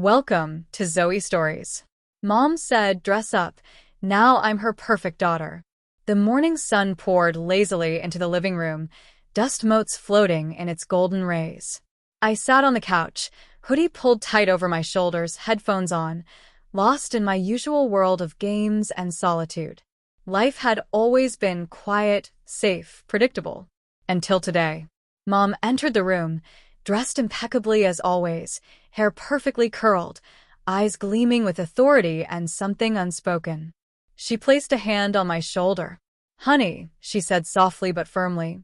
Welcome to Zoe Stories. Mom said, dress up. Now I'm her perfect daughter. The morning sun poured lazily into the living room, dust motes floating in its golden rays. I sat on the couch, hoodie pulled tight over my shoulders, headphones on, lost in my usual world of games and solitude. Life had always been quiet, safe, predictable. Until today. Mom entered the room, dressed impeccably as always, hair perfectly curled, eyes gleaming with authority and something unspoken. She placed a hand on my shoulder. "Honey," she said softly but firmly,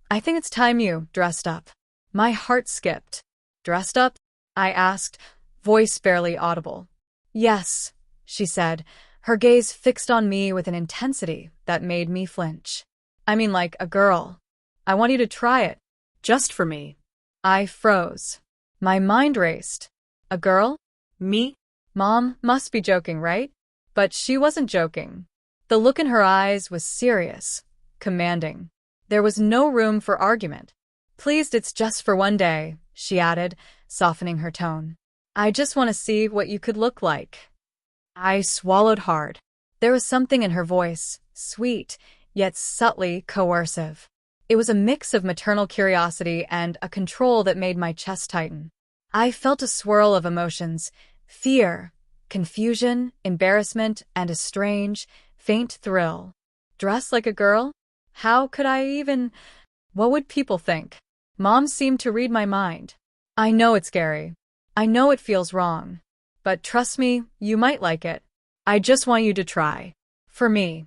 "I think it's time you dressed up." My heart skipped. "Dressed up?" I asked, voice barely audible. "Yes," she said, her gaze fixed on me with an intensity that made me flinch. "I mean like a girl. I want you to try it. Just for me." I froze. My mind raced. A girl? Me? Mom must be joking, right? But she wasn't joking. The look in her eyes was serious, commanding. There was no room for argument. "Pleased it's just for one day," she added, softening her tone. "I just want to see what you could look like." I swallowed hard. There was something in her voice, sweet, yet subtly coercive. It was a mix of maternal curiosity and a control that made my chest tighten. I felt a swirl of emotions, fear, confusion, embarrassment, and a strange, faint thrill. Dress like a girl? How could I even? What would people think? Mom seemed to read my mind. "I know it's scary. I know it feels wrong. But trust me, you might like it. I just want you to try. For me."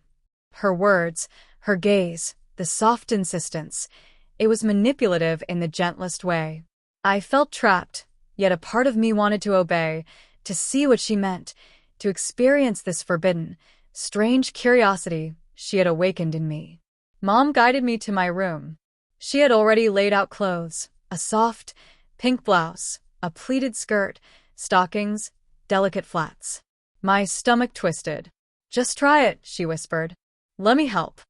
Her words, her gaze, the soft insistence. It was manipulative in the gentlest way. I felt trapped, yet a part of me wanted to obey, to see what she meant, to experience this forbidden, strange curiosity she had awakened in me. Mom guided me to my room. She had already laid out clothes, a soft, pink blouse, a pleated skirt, stockings, delicate flats. My stomach twisted. "Just try it," she whispered. "Let me help.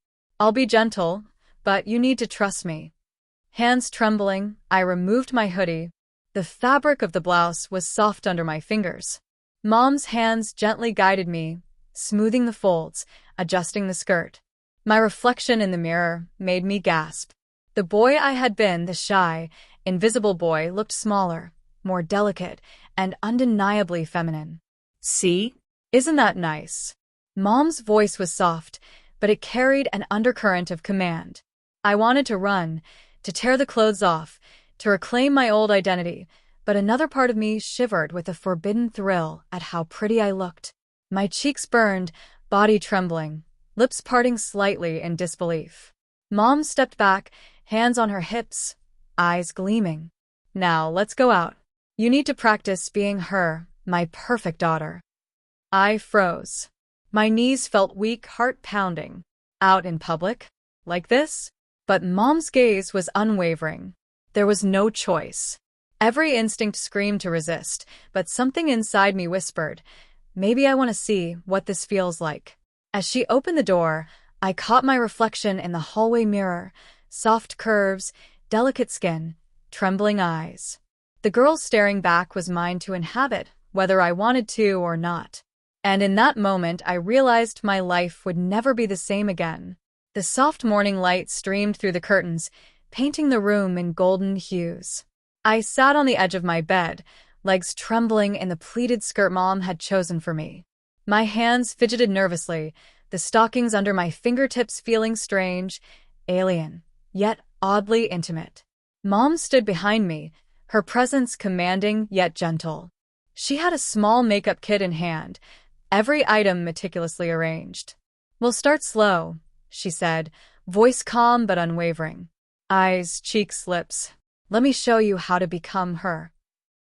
I'll be gentle, but you need to trust me." Hands trembling, I removed my hoodie. The fabric of the blouse was soft under my fingers. Mom's hands gently guided me, smoothing the folds, adjusting the skirt. My reflection in the mirror made me gasp. The boy I had been, the shy, invisible boy, looked smaller, more delicate, and undeniably feminine. "See? Isn't that nice?" Mom's voice was soft, but it carried an undercurrent of command. I wanted to run, to tear the clothes off, to reclaim my old identity, but another part of me shivered with a forbidden thrill at how pretty I looked. My cheeks burned, body trembling, lips parting slightly in disbelief. Mom stepped back, hands on her hips, eyes gleaming. "Now, let's go out. You need to practice being her, my perfect daughter." I froze. My knees felt weak, heart pounding. Out in public? Like this? But Mom's gaze was unwavering. There was no choice. Every instinct screamed to resist, but something inside me whispered, maybe I want to see what this feels like. As she opened the door, I caught my reflection in the hallway mirror, soft curves, delicate skin, trembling eyes. The girl staring back was mine to inhabit, whether I wanted to or not. And in that moment, I realized my life would never be the same again. The soft morning light streamed through the curtains, painting the room in golden hues. I sat on the edge of my bed, legs trembling in the pleated skirt Mom had chosen for me. My hands fidgeted nervously, the stockings under my fingertips feeling strange, alien, yet oddly intimate. Mom stood behind me, her presence commanding yet gentle. She had a small makeup kit in hand, every item meticulously arranged. "We'll start slow," she said, voice calm but unwavering. Eyes, cheeks, lips. "Let me show you how to become her."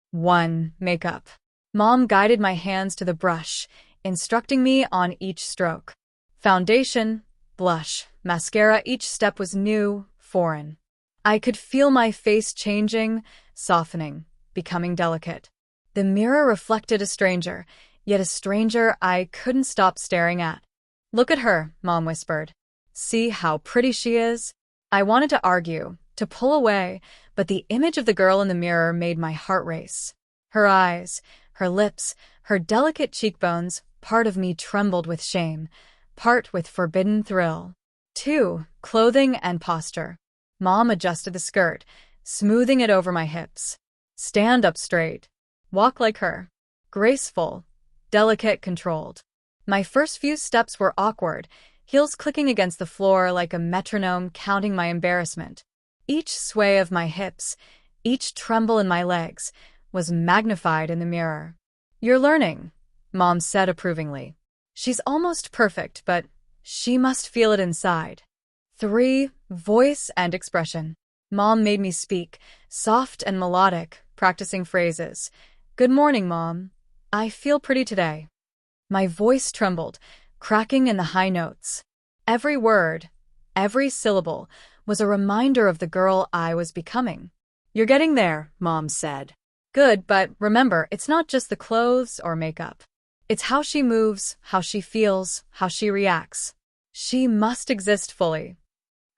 1. Makeup. Mom guided my hands to the brush, instructing me on each stroke. Foundation, blush, mascara, each step was new, foreign. I could feel my face changing, softening, becoming delicate. The mirror reflected a stranger, yet a stranger I couldn't stop staring at. "Look at her," Mom whispered. "See how pretty she is?" I wanted to argue, to pull away, but the image of the girl in the mirror made my heart race. Her eyes, Her lips, her delicate cheekbones, part of me trembled with shame, part with forbidden thrill. 2. Clothing and posture. Mom adjusted the skirt, smoothing it over my hips. Stand up straight. Walk like her. Graceful, delicate, controlled. My first few steps were awkward, heels clicking against the floor like a metronome counting my embarrassment. Each sway of my hips, each tremble in my legs, was magnified in the mirror. You're learning, Mom said approvingly. She's almost perfect, but she must feel it inside. 3. Voice and expression. Mom made me speak, soft and melodic, practicing phrases. Good morning, Mom. I feel pretty today. My voice trembled, cracking in the high notes. Every word, every syllable, was a reminder of the girl I was becoming. You're getting there, Mom said. Good, but remember, it's not just the clothes or makeup. It's how she moves, how she feels, how she reacts. She must exist fully.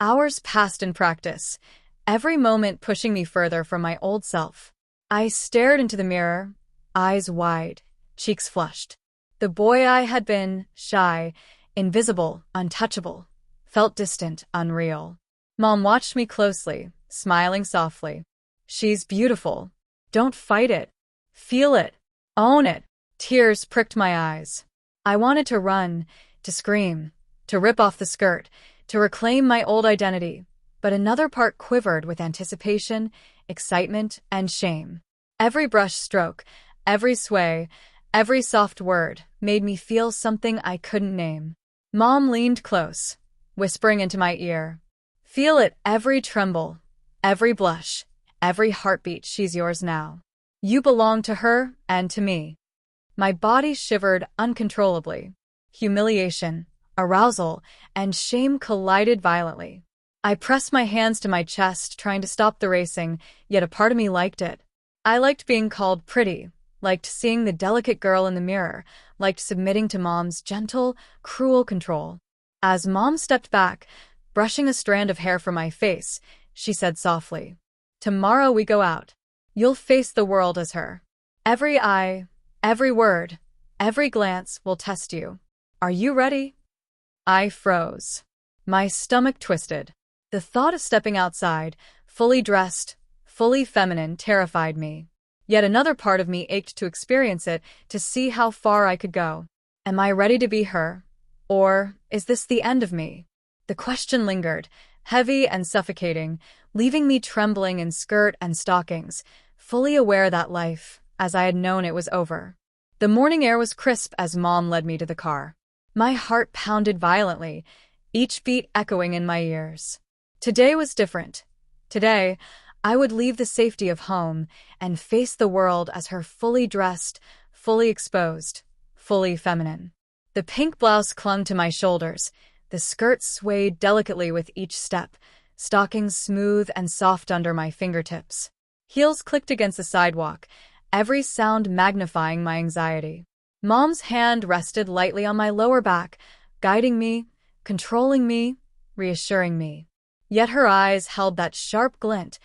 Hours passed in practice, every moment pushing me further from my old self. I stared into the mirror, eyes wide, cheeks flushed. The boy I had been, shy, invisible, untouchable, felt distant, unreal. Mom watched me closely, smiling softly. She's beautiful. Don't fight it. Feel it. Own it. Tears pricked my eyes. I wanted to run, to scream, to rip off the skirt, to reclaim my old identity, but another part quivered with anticipation, excitement, and shame. Every brush stroke, every sway, every soft word made me feel something I couldn't name. Mom leaned close, whispering into my ear. Feel it, every tremble, every blush, every heartbeat. She's yours now. You belong to her and to me. My body shivered uncontrollably. Humiliation, arousal, and shame collided violently. I pressed my hands to my chest, trying to stop the racing, yet a part of me liked it. I liked being called pretty, liked seeing the delicate girl in the mirror, liked submitting to Mom's gentle, cruel control. As Mom stepped back, brushing a strand of hair from my face, she said softly, Tomorrow we go out. You'll face the world as her. Every eye, every word, every glance will test you. Are you ready? I froze. My stomach twisted. The thought of stepping outside, fully dressed, fully feminine, terrified me. Yet another part of me ached to experience it, to see how far I could go. Am I ready to be her? Or is this the end of me? The question lingered, heavy and suffocating, leaving me trembling in skirt and stockings, fully aware that life, as I had known it, was over. The morning air was crisp as Mom led me to the car. My heart pounded violently, each beat echoing in my ears. Today was different. Today, I would leave the safety of home and face the world as her, fully dressed, fully exposed, fully feminine. The pink blouse clung to my shoulders, the skirt swayed delicately with each step, stockings smooth and soft under my fingertips. Heels clicked against the sidewalk, every sound magnifying my anxiety. Mom's hand rested lightly on my lower back, guiding me, controlling me, reassuring me. Yet her eyes held that sharp glint,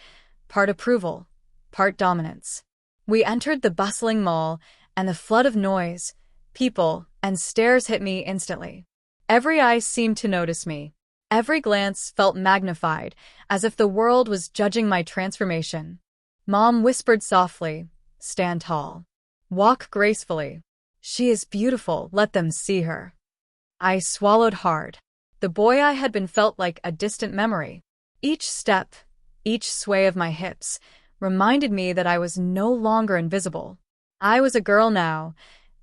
part approval, part dominance. We entered the bustling mall, and the flood of noise, people, and stares hit me instantly. Every eye seemed to notice me. Every glance felt magnified, as if the world was judging my transformation. Mom whispered softly, Stand tall. Walk gracefully. She is beautiful, let them see her. I swallowed hard. The boy I had been felt like a distant memory. Each step, each sway of my hips, reminded me that I was no longer invisible. I was a girl now,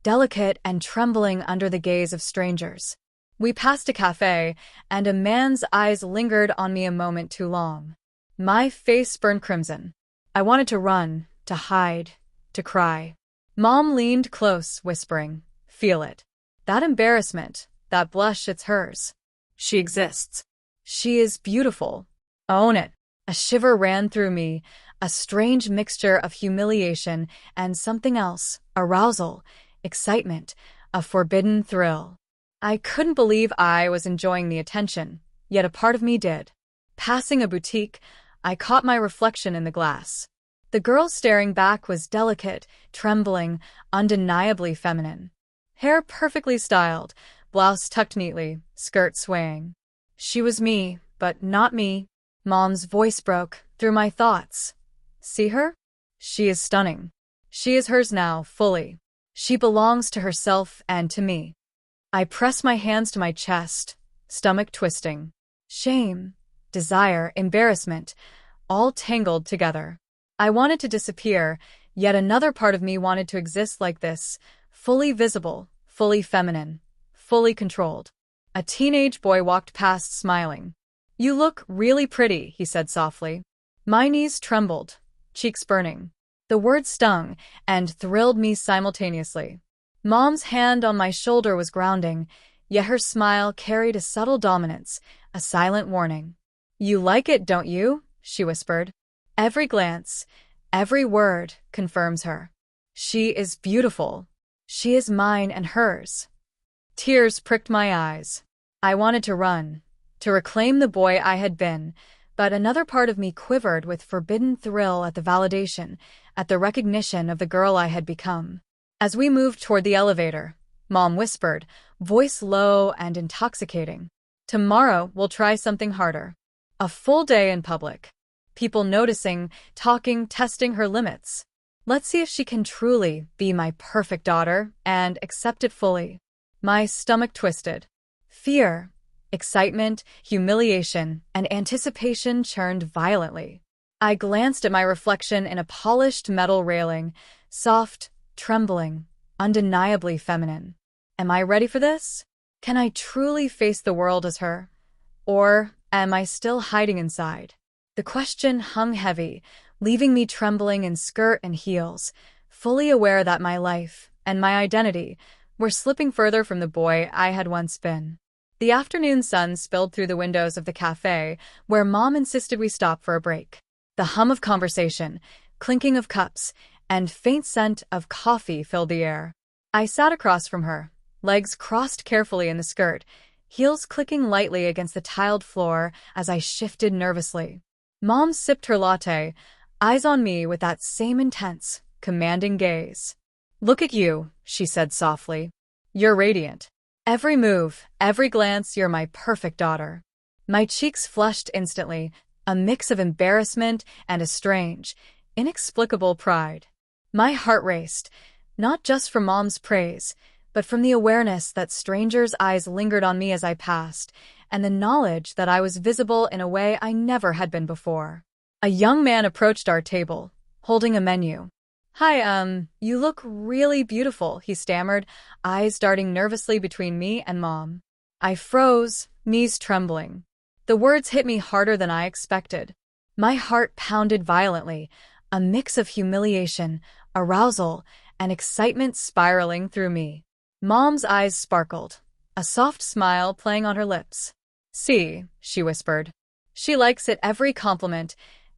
delicate and trembling under the gaze of strangers. We passed a cafe, and a man's eyes lingered on me a moment too long. My face burned crimson. I wanted to run, to hide, to cry. Mom leaned close, whispering, Feel it. That embarrassment, that blush, it's hers. She exists. She is beautiful. Own it. A shiver ran through me, a strange mixture of humiliation and something else, arousal, excitement, a forbidden thrill. I couldn't believe I was enjoying the attention, yet a part of me did. Passing a boutique, I caught my reflection in the glass. The girl staring back was delicate, trembling, undeniably feminine. Hair perfectly styled, blouse tucked neatly, skirt swaying. She was me, but not me. Mom's voice broke through my thoughts. See her? She is stunning. She is hers now, fully. She belongs to herself and to me. I pressed my hands to my chest, stomach twisting. Shame, desire, embarrassment, all tangled together. I wanted to disappear, yet another part of me wanted to exist like this, fully visible, fully feminine, fully controlled. A teenage boy walked past smiling. You look really pretty, he said softly. My knees trembled, cheeks burning. The words stung and thrilled me simultaneously. Mom's hand on my shoulder was grounding, yet her smile carried a subtle dominance, a silent warning. You like it, don't you? She whispered. Every glance, every word confirms her. She is beautiful. She is mine and hers. Tears pricked my eyes. I wanted to run, to reclaim the boy I had been, but another part of me quivered with forbidden thrill at the validation, at the recognition of the girl I had become. As we moved toward the elevator, Mom whispered, voice low and intoxicating. Tomorrow we'll try something harder. A full day in public. People noticing, talking, testing her limits. Let's see if she can truly be my perfect daughter and accept it fully. My stomach twisted. Fear, excitement, humiliation, and anticipation churned violently. I glanced at my reflection in a polished metal railing, soft, trembling, undeniably feminine. Am I ready for this? Can I truly face the world as her? Or am I still hiding inside? The question hung heavy, leaving me trembling in skirt and heels, fully aware that my life and my identity were slipping further from the boy I had once been. The afternoon sun spilled through the windows of the cafe, where Mom insisted we stop for a break. The hum of conversation, clinking of cups, and faint scent of coffee filled the air. I sat across from her, legs crossed carefully in the skirt, heels clicking lightly against the tiled floor as I shifted nervously. Mom sipped her latte, eyes on me with that same intense, commanding gaze. Look at you, she said softly. You're radiant. Every move, every glance, you're my perfect daughter. My cheeks flushed instantly, a mix of embarrassment and a strange, inexplicable pride. My heart raced, not just from Mom's praise, but from the awareness that strangers' eyes lingered on me as I passed, and the knowledge that I was visible in a way I never had been before. A young man approached our table, holding a menu. Hi, you look really beautiful, he stammered, eyes darting nervously between me and Mom. I froze, knees trembling. The words hit me harder than I expected. My heart pounded violently, a mix of humiliation, arousal, and excitement spiraling through me. Mom's eyes sparkled, a soft smile playing on her lips. See, she whispered. She likes it, every compliment,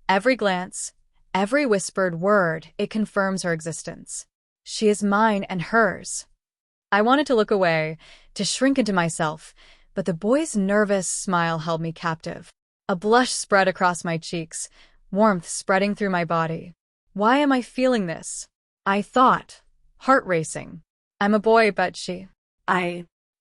every glance, every whispered word, it confirms her existence. She is mine and hers. I wanted to look away, to shrink into myself, but the boy's nervous smile held me captive. A blush spread across my cheeks, warmth spreading through my body. Why am I feeling this? I thought, heart racing. I'm a boy, but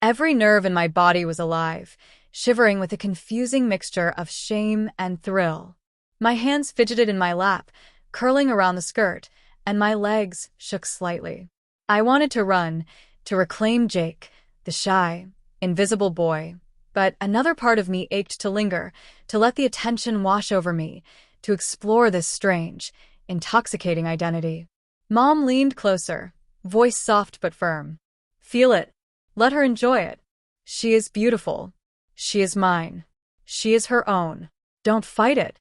Every nerve in my body was alive, shivering with a confusing mixture of shame and thrill. My hands fidgeted in my lap, curling around the skirt, and my legs shook slightly. I wanted to run, to reclaim Jake, the shy, invisible boy, but another part of me ached to linger, to let the attention wash over me, to explore this strange, intoxicating identity. Mom leaned closer, voice soft but firm. Feel it. Let her enjoy it. She is beautiful. She is mine. She is her own. Don't fight it.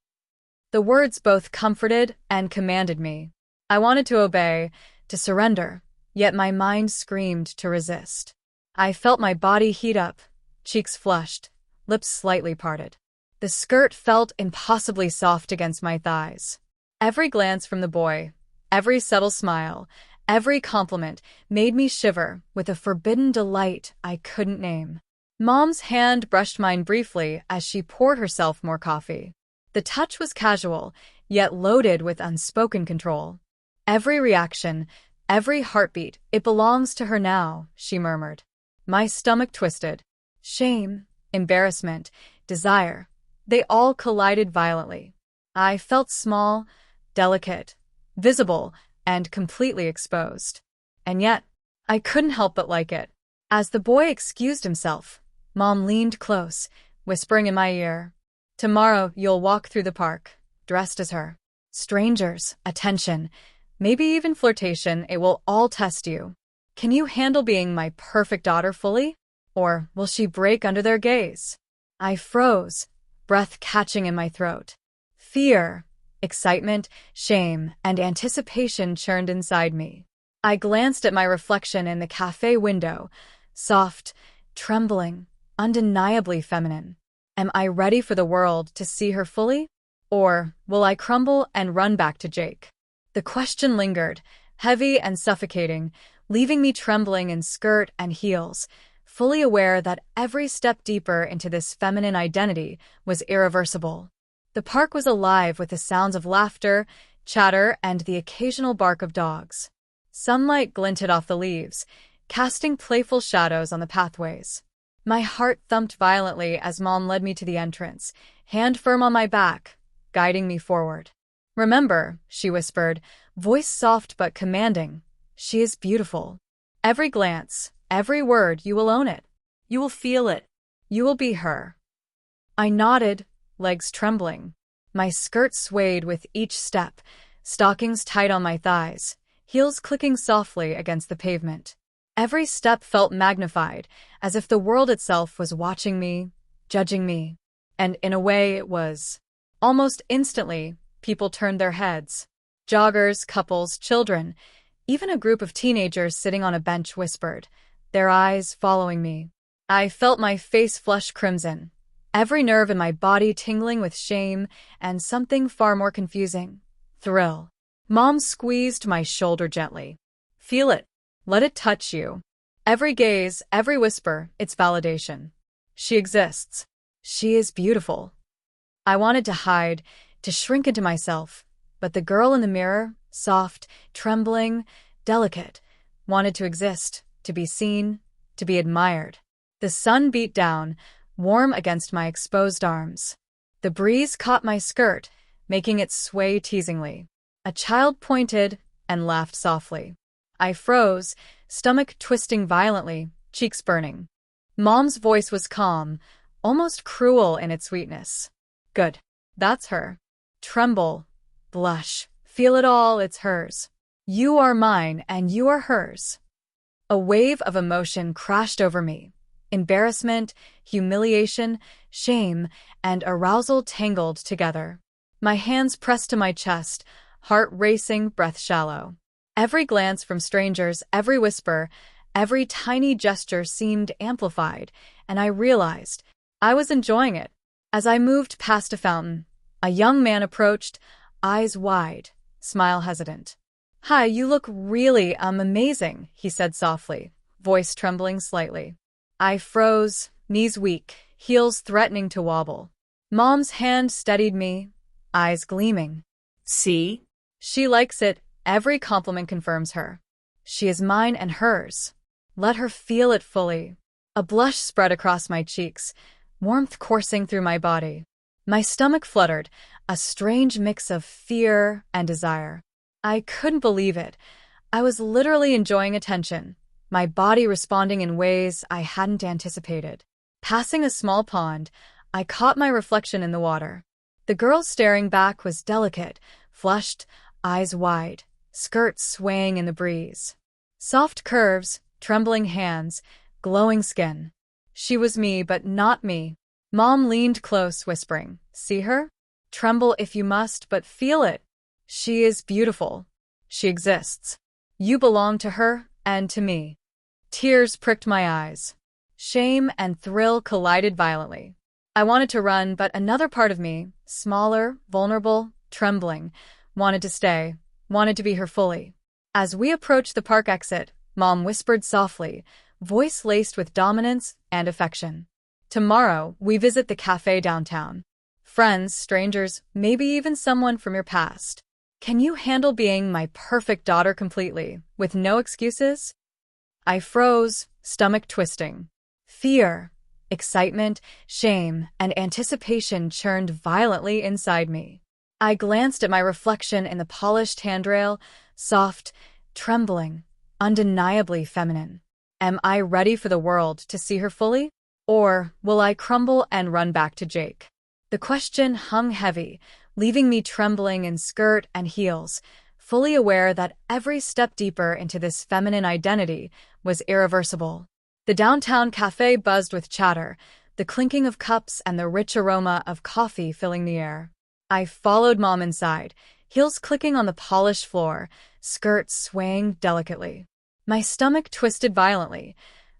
The words both comforted and commanded me. I wanted to obey, to surrender, yet my mind screamed to resist. I felt my body heat up, cheeks flushed, lips slightly parted. The skirt felt impossibly soft against my thighs. Every glance from the boy, every subtle smile, every compliment made me shiver with a forbidden delight I couldn't name. Mom's hand brushed mine briefly as she poured herself more coffee. The touch was casual, yet loaded with unspoken control. Every reaction, every heartbeat, it belongs to her now, she murmured. My stomach twisted. Shame, embarrassment, desire, they all collided violently. I felt small, delicate, visible, and completely exposed. And yet, I couldn't help but like it. As the boy excused himself, Mom leaned close, whispering in my ear, "Tomorrow you'll walk through the park, dressed as her. Strangers, attention, maybe even flirtation, it will all test you. Can you handle being my perfect daughter fully? Or will she break under their gaze?" I froze, breath catching in my throat. Fear, excitement, shame, and anticipation churned inside me. I glanced at my reflection in the cafe window, soft, trembling, undeniably feminine. Am I ready for the world to see her fully? Or will I crumble and run back to Jake? The question lingered, heavy and suffocating, leaving me trembling in skirt and heels, fully aware that every step deeper into this feminine identity was irreversible. The park was alive with the sounds of laughter, chatter, and the occasional bark of dogs. Sunlight glinted off the leaves, casting playful shadows on the pathways. My heart thumped violently as Mom led me to the entrance, hand firm on my back, guiding me forward. "Remember," she whispered, voice soft but commanding, "she is beautiful. Every glance, every word, you will own it. You will feel it. You will be her." I nodded, legs trembling. My skirt swayed with each step, stockings tight on my thighs, heels clicking softly against the pavement. Every step felt magnified, as if the world itself was watching me, judging me. And in a way it was. Almost instantly, people turned their heads. Joggers, couples, children, even a group of teenagers sitting on a bench whispered, their eyes following me. I felt my face flush crimson, every nerve in my body tingling with shame and something far more confusing, thrill. Mom squeezed my shoulder gently. "Feel it. Let it touch you. Every gaze, every whisper, it's validation. She exists. She is beautiful." I wanted to hide, to shrink into myself, but the girl in the mirror, soft, trembling, delicate, wanted to exist, to be seen, to be admired. The sun beat down, warm against my exposed arms. The breeze caught my skirt, making it sway teasingly. A child pointed and laughed softly. I froze, stomach twisting violently, cheeks burning. Mom's voice was calm, almost cruel in its sweetness. "Good. That's her. Tremble, blush, feel it all, it's hers. You are mine and you are hers." A wave of emotion crashed over me. Embarrassment, humiliation, shame, and arousal tangled together. My hands pressed to my chest, heart racing, breath shallow. Every glance from strangers, every whisper, every tiny gesture seemed amplified, and I realized I was enjoying it. As I moved past a fountain, a young man approached, eyes wide, smile hesitant. "Hi, you look really, amazing," he said softly, voice trembling slightly. I froze, knees weak, heels threatening to wobble. Mom's hand steadied me, eyes gleaming. "See? She likes it. Every compliment confirms her. She is mine and hers. Let her feel it fully." A blush spread across my cheeks, warmth coursing through my body. My stomach fluttered, a strange mix of fear and desire. I couldn't believe it. I was literally enjoying attention, my body responding in ways I hadn't anticipated. Passing a small pond, I caught my reflection in the water. The girl staring back was delicate, flushed, eyes wide, skirt swaying in the breeze. Soft curves, trembling hands, glowing skin. She was me, but not me. Mom leaned close, whispering, "See her? Tremble if you must, but feel it. She is beautiful. She exists. You belong to her and to me." Tears pricked my eyes. Shame and thrill collided violently. I wanted to run, but another part of me, smaller, vulnerable, trembling, wanted to stay, wanted to be her fully. As we approached the park exit, Mom whispered softly, voice laced with dominance and affection. "Tomorrow, we visit the cafe downtown. Friends, strangers, maybe even someone from your past. Can you handle being my perfect daughter completely, with no excuses? I froze, stomach twisting. Fear, excitement, shame, and anticipation churned violently inside me. I glanced at my reflection in the polished handrail, soft, trembling, undeniably feminine. Am I ready for the world to see her fully? Or will I crumble and run back to Jake? The question hung heavy, leaving me trembling in skirt and heels, fully aware that every step deeper into this feminine identity was irreversible. The downtown cafe buzzed with chatter, the clinking of cups and the rich aroma of coffee filling the air. I followed Mom inside, heels clicking on the polished floor, skirts swaying delicately. My stomach twisted violently.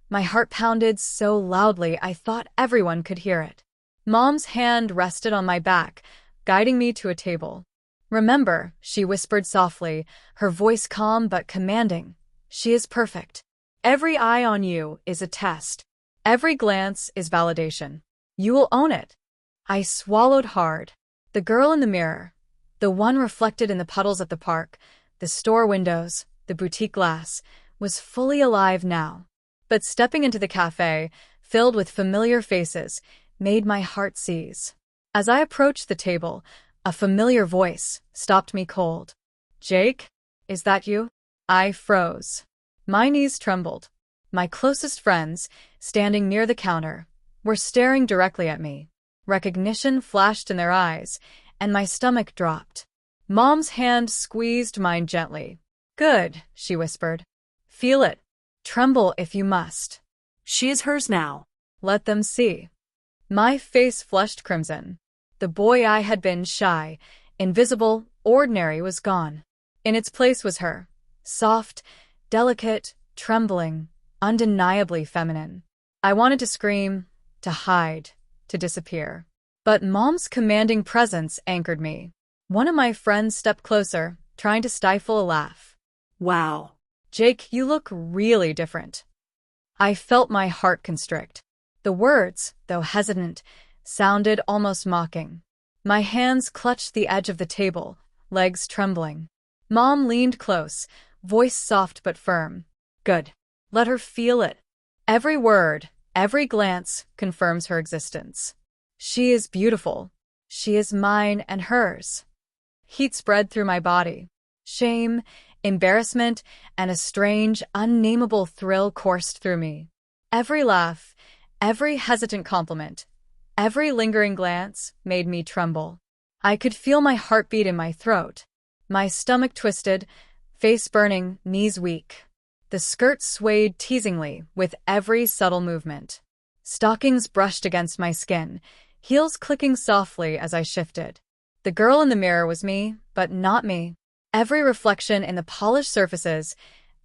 My heart pounded so loudly I thought everyone could hear it. Mom's hand rested on my back, guiding me to a table. "Remember," she whispered softly, her voice calm but commanding. "She is perfect. Every eye on you is a test. Every glance is validation. You will own it." I swallowed hard. The girl in the mirror, the one reflected in the puddles at the park, the store windows, the boutique glass, was fully alive now. But stepping into the cafe, filled with familiar faces, made my heart seize. As I approached the table, a familiar voice stopped me cold. "Jake, is that you?" I froze. My knees trembled. My closest friends, standing near the counter, were staring directly at me. Recognition flashed in their eyes, and my stomach dropped. Mom's hand squeezed mine gently. "Good," she whispered. "Feel it. Tremble if you must. She is hers now. Let them see." My face flushed crimson. The boy I had been, shy, invisible, ordinary, was gone. In its place was her, soft, delicate, trembling, undeniably feminine. I wanted to scream, to hide, to disappear. But Mom's commanding presence anchored me. One of my friends stepped closer, trying to stifle a laugh. "Wow. "Jake, you look really different." I felt my heart constrict. The words, though hesitant, sounded almost mocking. My hands clutched the edge of the table, legs trembling. Mom leaned close, voice soft but firm. "Good. Let her feel it. Every word, every glance confirms her existence. She is beautiful. She is mine and hers." Heat spread through my body. Shame, embarrassment, and a strange, unnameable thrill coursed through me. Every laugh, every hesitant compliment, every lingering glance made me tremble. I could feel my heartbeat in my throat. My stomach twisted, face burning, knees weak. The skirt swayed teasingly with every subtle movement. Stockings brushed against my skin, heels clicking softly as I shifted. The girl in the mirror was me, but not me. Every reflection in the polished surfaces,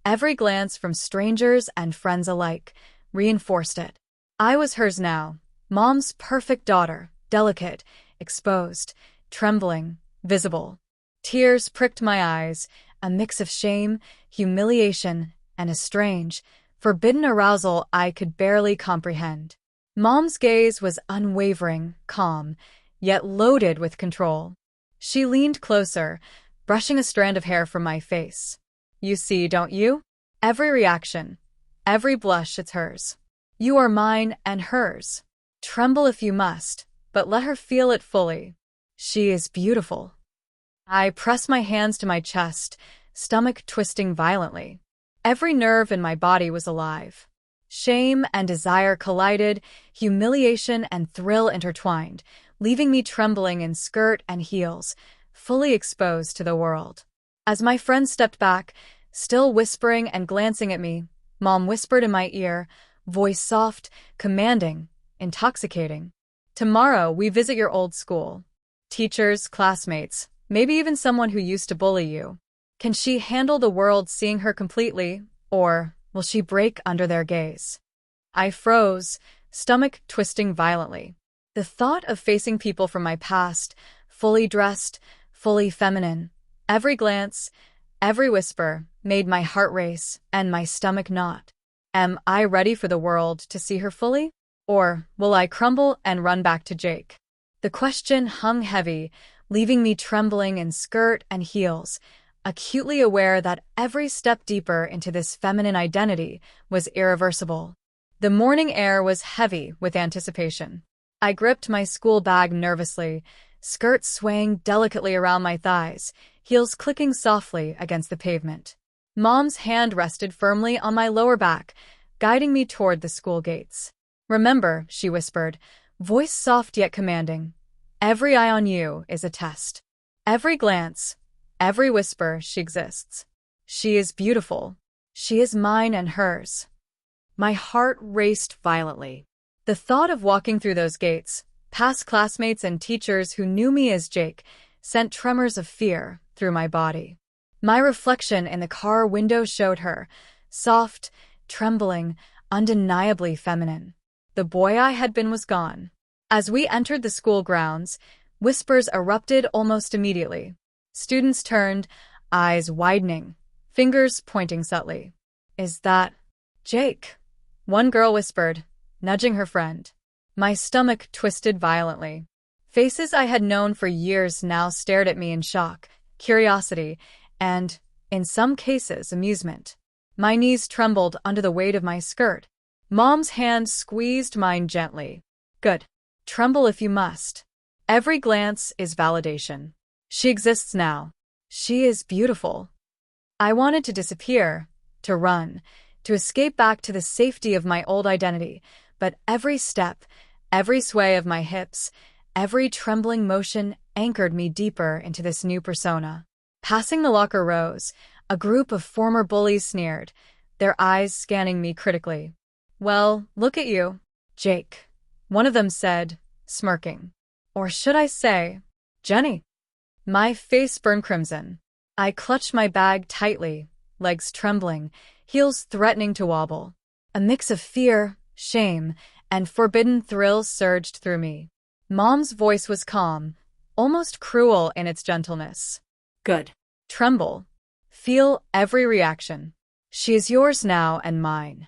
every glance from strangers and friends alike, reinforced it. I was hers now, Mom's perfect daughter, delicate, exposed, trembling, visible. Tears pricked my eyes, a mix of shame, humiliation, and a strange, forbidden arousal I could barely comprehend. Mom's gaze was unwavering, calm, yet loaded with control. She leaned closer, brushing a strand of hair from my face. "You see, don't you? Every reaction, every blush, it's hers. You are mine and hers. Tremble if you must, but let her feel it fully. She is beautiful." I pressed my hands to my chest, stomach twisting violently. Every nerve in my body was alive. Shame and desire collided, humiliation and thrill intertwined, leaving me trembling in skirt and heels, fully exposed to the world. As my friend stepped back, still whispering and glancing at me, Mom whispered in my ear, voice soft, commanding, intoxicating. "Tomorrow we visit your old school. Teachers, classmates, maybe even someone who used to bully you. Can she handle the world seeing her completely, or will she break under their gaze?" I froze, stomach twisting violently. The thought of facing people from my past, fully dressed, fully feminine, every glance, every whisper, made my heart race and my stomach knot. Am I ready for the world to see her fully? Or will I crumble and run back to Jake? The question hung heavy, leaving me trembling in skirt and heels, acutely aware that every step deeper into this feminine identity was irreversible. The morning air was heavy with anticipation. I gripped my school bag nervously, skirt swaying delicately around my thighs, heels clicking softly against the pavement. Mom's hand rested firmly on my lower back, guiding me toward the school gates. "Remember," she whispered, voice soft yet commanding, "every eye on you is a test. Every glance, every whisper, she exists. She is beautiful. She is mine and hers." My heart raced violently. The thought of walking through those gates, past classmates and teachers who knew me as Jake, sent tremors of fear through my body. My reflection in the car window showed her, soft, trembling, undeniably feminine. The boy I had been was gone. As we entered the school grounds, whispers erupted almost immediately. Students turned, eyes widening, fingers pointing subtly. "Is that Jake?" one girl whispered, nudging her friend. My stomach twisted violently. Faces I had known for years now stared at me in shock, curiosity, and, in some cases, amusement. My knees trembled under the weight of my skirt. Mom's hand squeezed mine gently. "Good. Tremble if you must. Every glance is validation. She exists now. She is beautiful." I wanted to disappear, to run, to escape back to the safety of my old identity, but every step, every sway of my hips, every trembling motion anchored me deeper into this new persona. Passing the locker rows, a group of former bullies sneered, their eyes scanning me critically. "Well, look at you, Jake," one of them said, smirking. Or should I say, Jenny? My face burned crimson. I clutched my bag tightly, legs trembling, heels threatening to wobble. A mix of fear, shame, and forbidden thrills surged through me. Mom's voice was calm, almost cruel in its gentleness. "Good. Tremble. Feel every reaction. She is yours now and mine."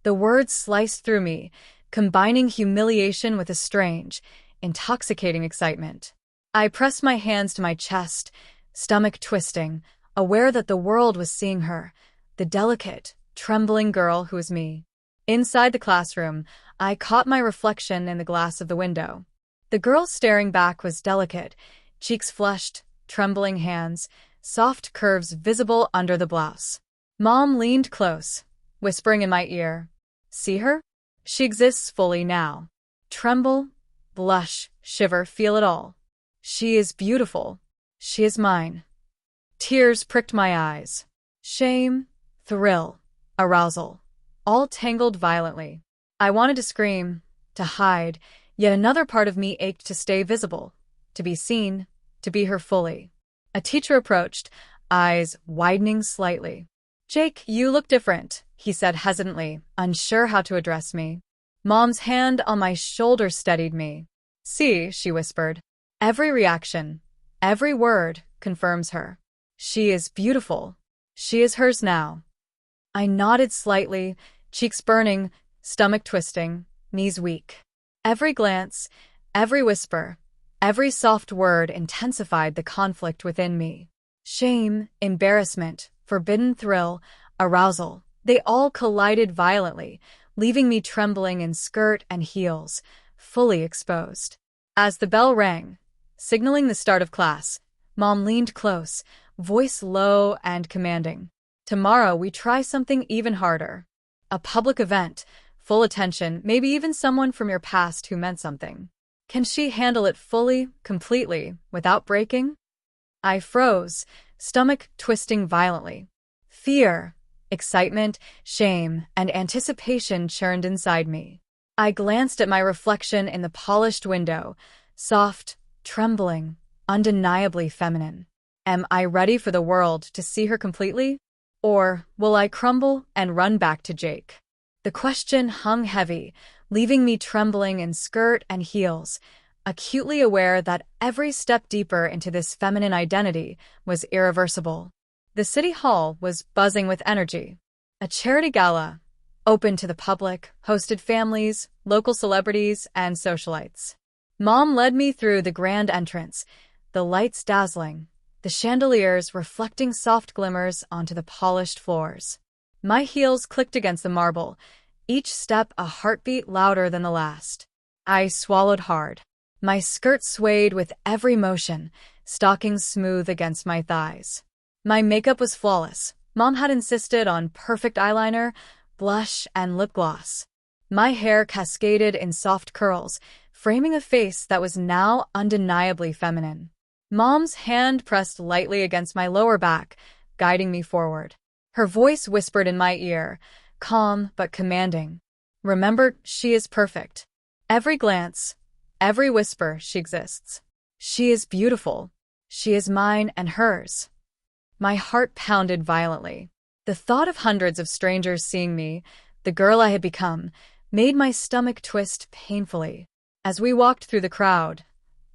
The words sliced through me, combining humiliation with a strange, intoxicating excitement. I pressed my hands to my chest, stomach twisting, aware that the world was seeing her, the delicate, trembling girl who was me. Inside the classroom, I caught my reflection in the glass of the window. The girl staring back was delicate, cheeks flushed, trembling hands, soft curves visible under the blouse. Mom leaned close, whispering in my ear, "See her? She exists fully now. Tremble, blush, shiver, feel it all. She is beautiful. She is mine." Tears pricked my eyes. Shame, thrill, arousal, all tangled violently. I wanted to scream, to hide, yet another part of me ached to stay visible, to be seen, to be her fully. A teacher approached, eyes widening slightly. "Jake, you look different," he said hesitantly, unsure how to address me. Mom's hand on my shoulder steadied me. "See," she whispered. "Every reaction, every word confirms her. She is beautiful. She is hers now." I nodded slightly, cheeks burning, stomach twisting, knees weak. Every glance, every whisper, every soft word intensified the conflict within me. Shame, embarrassment, forbidden thrill, arousal, they all collided violently, leaving me trembling in skirt and heels, fully exposed. As the bell rang, signaling the start of class, Mom leaned close, voice low and commanding. "Tomorrow we try something even harder. A public event, full attention, maybe even someone from your past who meant something. Can she handle it fully, completely, without breaking?" I froze, stomach twisting violently. Fear, excitement, shame, and anticipation churned inside me. I glanced at my reflection in the polished window, soft, trembling, undeniably feminine. Am I ready for the world to see her completely? Or will I crumble and run back to Jake? The question hung heavy, leaving me trembling in skirt and heels, acutely aware that every step deeper into this feminine identity was irreversible. The city hall was buzzing with energy. A charity gala, open to the public, hosted families, local celebrities, and socialites. Mom led me through the grand entrance, the lights dazzling, the chandeliers reflecting soft glimmers onto the polished floors. My heels clicked against the marble, each step a heartbeat louder than the last. I swallowed hard. My skirt swayed with every motion, stockings smooth against my thighs. My makeup was flawless. Mom had insisted on perfect eyeliner, blush, and lip gloss. My hair cascaded in soft curls, framing a face that was now undeniably feminine. Mom's hand pressed lightly against my lower back, guiding me forward. Her voice whispered in my ear, calm but commanding. "Remember, she is perfect. Every glance, every whisper, she exists. She is beautiful. She is mine and hers." My heart pounded violently. The thought of hundreds of strangers seeing me, the girl I had become, made my stomach twist painfully. As we walked through the crowd,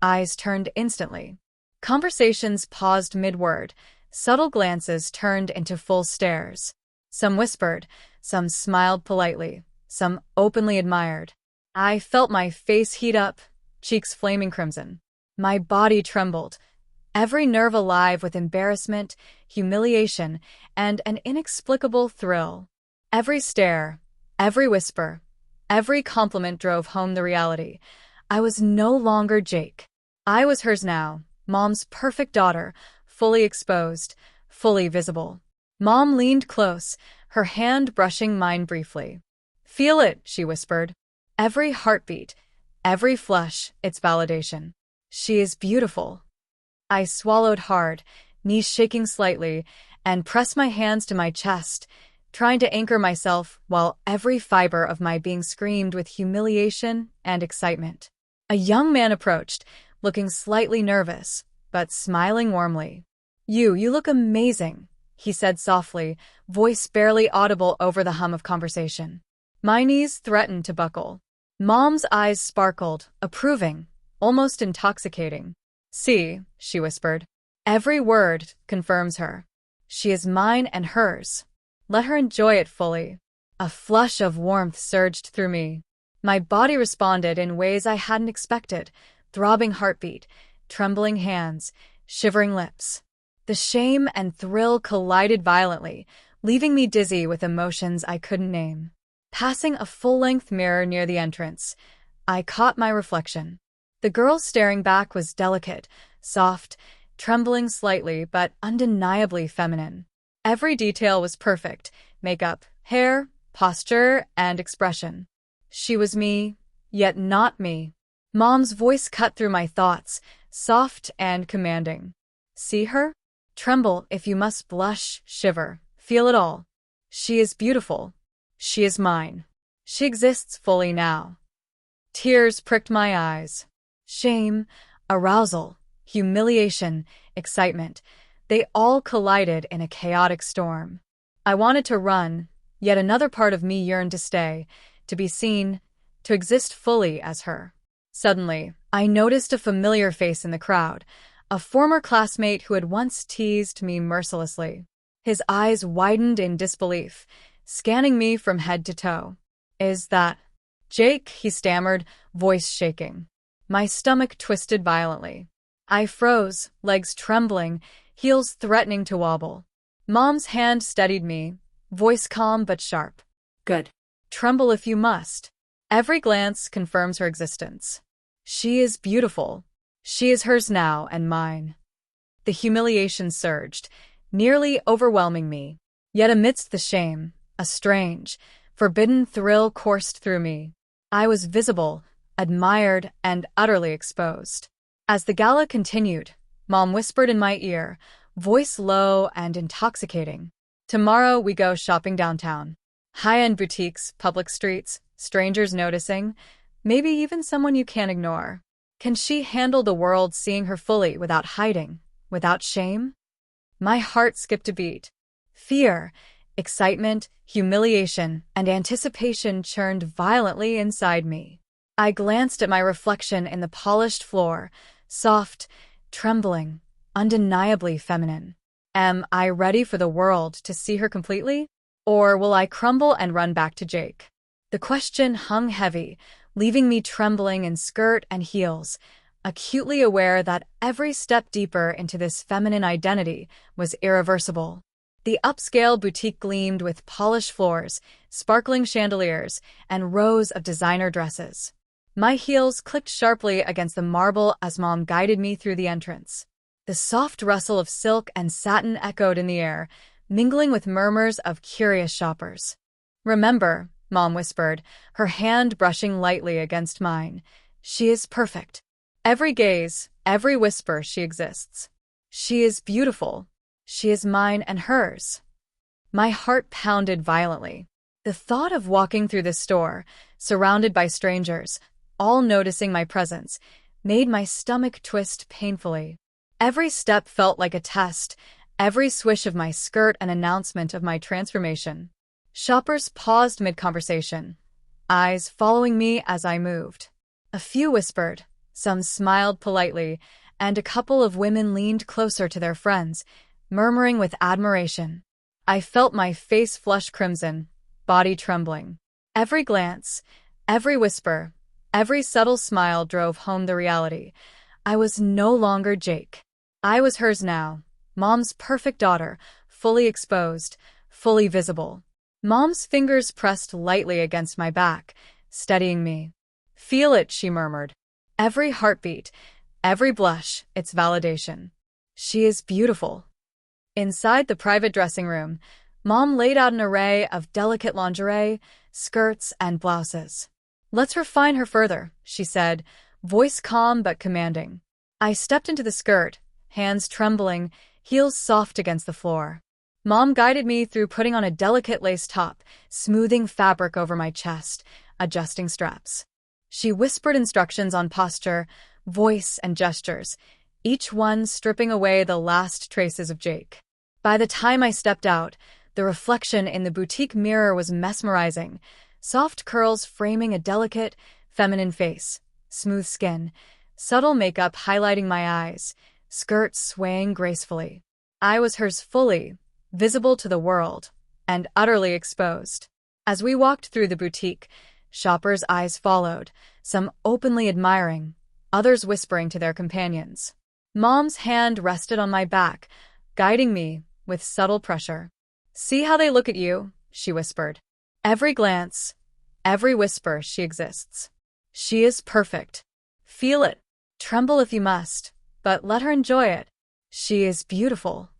eyes turned instantly. Conversations paused mid-word, subtle glances turned into full stares. Some whispered, some smiled politely, some openly admired. I felt my face heat up, cheeks flaming crimson. My body trembled, every nerve alive with embarrassment, humiliation, and an inexplicable thrill. Every stare, every whisper, every compliment drove home the reality. I was no longer Jake. I was hers now, Mom's perfect daughter, fully exposed, fully visible. Mom leaned close, her hand brushing mine briefly. "Feel it," she whispered. "Every heartbeat, every flush, its validation. She is beautiful." I swallowed hard, knees shaking slightly, and pressed my hands to my chest, trying to anchor myself while every fiber of my being screamed with humiliation and excitement. A young man approached, looking slightly nervous, but smiling warmly. You look amazing," he said softly, voice barely audible over the hum of conversation. My knees threatened to buckle. Mom's eyes sparkled, approving, almost intoxicating. "See," she whispered. "Every word confirms her. She is mine and hers. Let her enjoy it fully." A flush of warmth surged through me. My body responded in ways I hadn't expected, throbbing heartbeat, trembling hands, shivering lips. The shame and thrill collided violently, leaving me dizzy with emotions I couldn't name. Passing a full-length mirror near the entrance, I caught my reflection. The girl staring back was delicate, soft, trembling slightly but undeniably feminine. Every detail was perfect: makeup, hair, posture, and expression. She was me, yet not me. Mom's voice cut through my thoughts, soft and commanding. "See her? Tremble if you must, blush, shiver, feel it all. She is beautiful. She is mine. She exists fully now." Tears pricked my eyes. Shame, arousal, humiliation, excitement, they all collided in a chaotic storm. I wanted to run, yet another part of me yearned to stay, to be seen, to exist fully as her. Suddenly, I noticed a familiar face in the crowd, a former classmate who had once teased me mercilessly. His eyes widened in disbelief, scanning me from head to toe. "Is that Jake?" he stammered, voice shaking. My stomach twisted violently. I froze, legs trembling, heels threatening to wobble. Mom's hand steadied me, voice calm but sharp. Good. "Tremble if you must. Every glance confirms her existence. She is beautiful. She is hers now and mine." The humiliation surged, nearly overwhelming me. Yet amidst the shame, a strange, forbidden thrill coursed through me. I was visible, admired, and utterly exposed. As the gala continued, Mom whispered in my ear, voice low and intoxicating. "Tomorrow we go shopping downtown. High-end boutiques, public streets, strangers noticing, maybe even someone you can't ignore. Can she handle the world seeing her fully without hiding, without shame?" My heart skipped a beat. Fear, excitement, humiliation, and anticipation churned violently inside me. I glanced at my reflection in the polished floor, soft, trembling, undeniably feminine. Am I ready for the world to see her completely? Or will I crumble and run back to Jake? The question hung heavy, leaving me trembling in skirt and heels, acutely aware that every step deeper into this feminine identity was irreversible. The upscale boutique gleamed with polished floors, sparkling chandeliers, and rows of designer dresses. My heels clicked sharply against the marble as Mom guided me through the entrance. The soft rustle of silk and satin echoed in the air, mingling with murmurs of curious shoppers. "Remember," Mom whispered, her hand brushing lightly against mine, "she is perfect. Every gaze, every whisper, she exists. She is beautiful. She is mine and hers." My heart pounded violently. The thought of walking through this store, surrounded by strangers, all noticing my presence, made my stomach twist painfully. Every step felt like a test, every swish of my skirt an announcement of my transformation. Shoppers paused mid-conversation, eyes following me as I moved. A few whispered, some smiled politely, and a couple of women leaned closer to their friends, murmuring with admiration. I felt my face flush crimson, body trembling. Every glance, every whisper, every subtle smile drove home the reality. I was no longer Jake. I was hers now, Mom's perfect daughter, fully exposed, fully visible. Mom's fingers pressed lightly against my back, steadying me. "Feel it," she murmured. "Every heartbeat, every blush, its validation. She is beautiful." Inside the private dressing room, Mom laid out an array of delicate lingerie, skirts, and blouses. "Let's refine her further," she said, voice calm but commanding. I stepped into the skirt, hands trembling, heels soft against the floor. Mom guided me through putting on a delicate lace top, smoothing fabric over my chest, adjusting straps. She whispered instructions on posture, voice, and gestures, each one stripping away the last traces of Jake. By the time I stepped out, the reflection in the boutique mirror was mesmerizing, soft curls framing a delicate, feminine face, smooth skin, subtle makeup highlighting my eyes, skirts swaying gracefully. I was hers fully, visible to the world, and utterly exposed. As we walked through the boutique, shoppers' eyes followed, some openly admiring, others whispering to their companions. Mom's hand rested on my back, guiding me with subtle pressure. "See how they look at you," she whispered. "Every glance, every whisper, she exists. She is perfect. Feel it. Tremble if you must, but let her enjoy it. She is beautiful."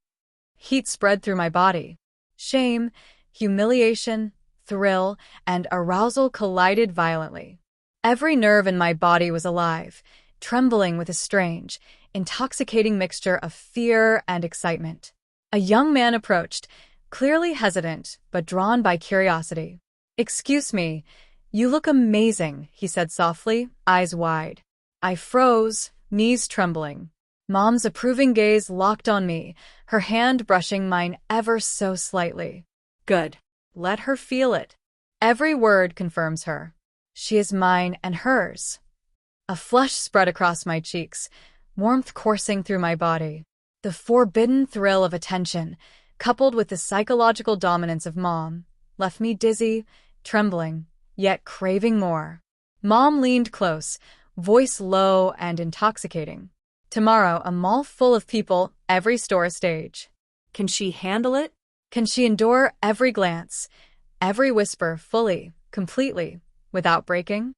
Heat spread through my body. Shame, humiliation, thrill, and arousal collided violently. Every nerve in my body was alive, trembling with a strange, intoxicating mixture of fear and excitement. A young man approached, clearly hesitant but drawn by curiosity. "Excuse me, you look amazing," he said softly, eyes wide. I froze, knees trembling. Mom's approving gaze locked on me, her hand brushing mine ever so slightly. "Good. Let her feel it. Every word confirms her. She is mine and hers." A flush spread across my cheeks, warmth coursing through my body. The forbidden thrill of attention, coupled with the psychological dominance of Mom, left me dizzy, trembling, yet craving more. Mom leaned close, voice low and intoxicating. "Tomorrow, a mall full of people, every store a stage. Can she handle it? Can she endure every glance, every whisper fully, completely, without breaking?"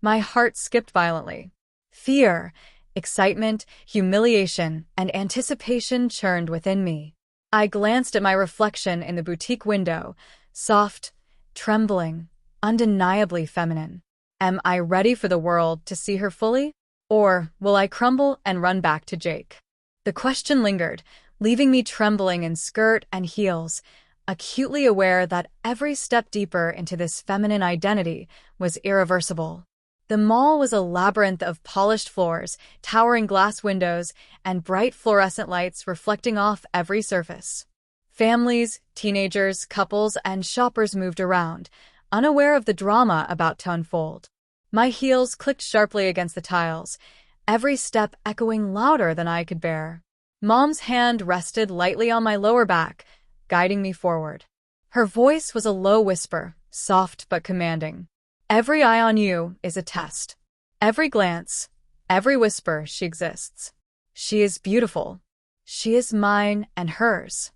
My heart skipped violently. Fear, excitement, humiliation, and anticipation churned within me. I glanced at my reflection in the boutique window, soft, trembling, undeniably feminine. Am I ready for the world to see her fully? Or will I crumble and run back to Jake? The question lingered, leaving me trembling in skirt and heels, acutely aware that every step deeper into this feminine identity was irreversible. The mall was a labyrinth of polished floors, towering glass windows, and bright fluorescent lights reflecting off every surface. Families, teenagers, couples, and shoppers moved around, unaware of the drama about to unfold. My heels clicked sharply against the tiles, every step echoing louder than I could bear. Mom's hand rested lightly on my lower back, guiding me forward. Her voice was a low whisper, soft but commanding. Every eye on you is a test. Every glance, every whisper, she exists. She is beautiful. She is mine and hers.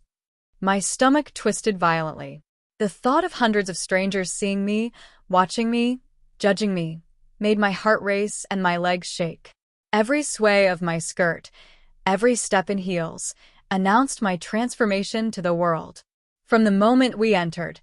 My stomach twisted violently. The thought of hundreds of strangers seeing me, watching me, judging me, made my heart race and my legs shake. Every sway of my skirt, every step in heels, announced my transformation to the world. From the moment we entered,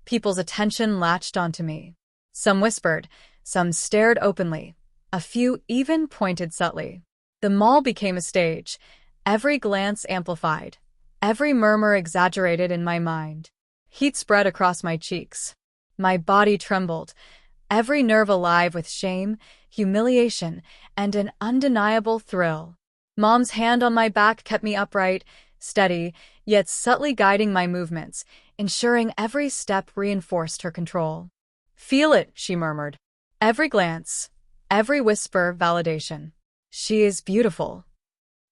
people's attention latched onto me. Some whispered, some stared openly, a few even pointed subtly. The mall became a stage, every glance amplified, every murmur exaggerated in my mind. Heat spread across my cheeks. My body trembled, every nerve alive with shame, humiliation, and an undeniable thrill. Mom's hand on my back kept me upright, steady, yet subtly guiding my movements, ensuring every step reinforced her control. "Feel it," she murmured. Every glance, every whisper, validation. She is beautiful.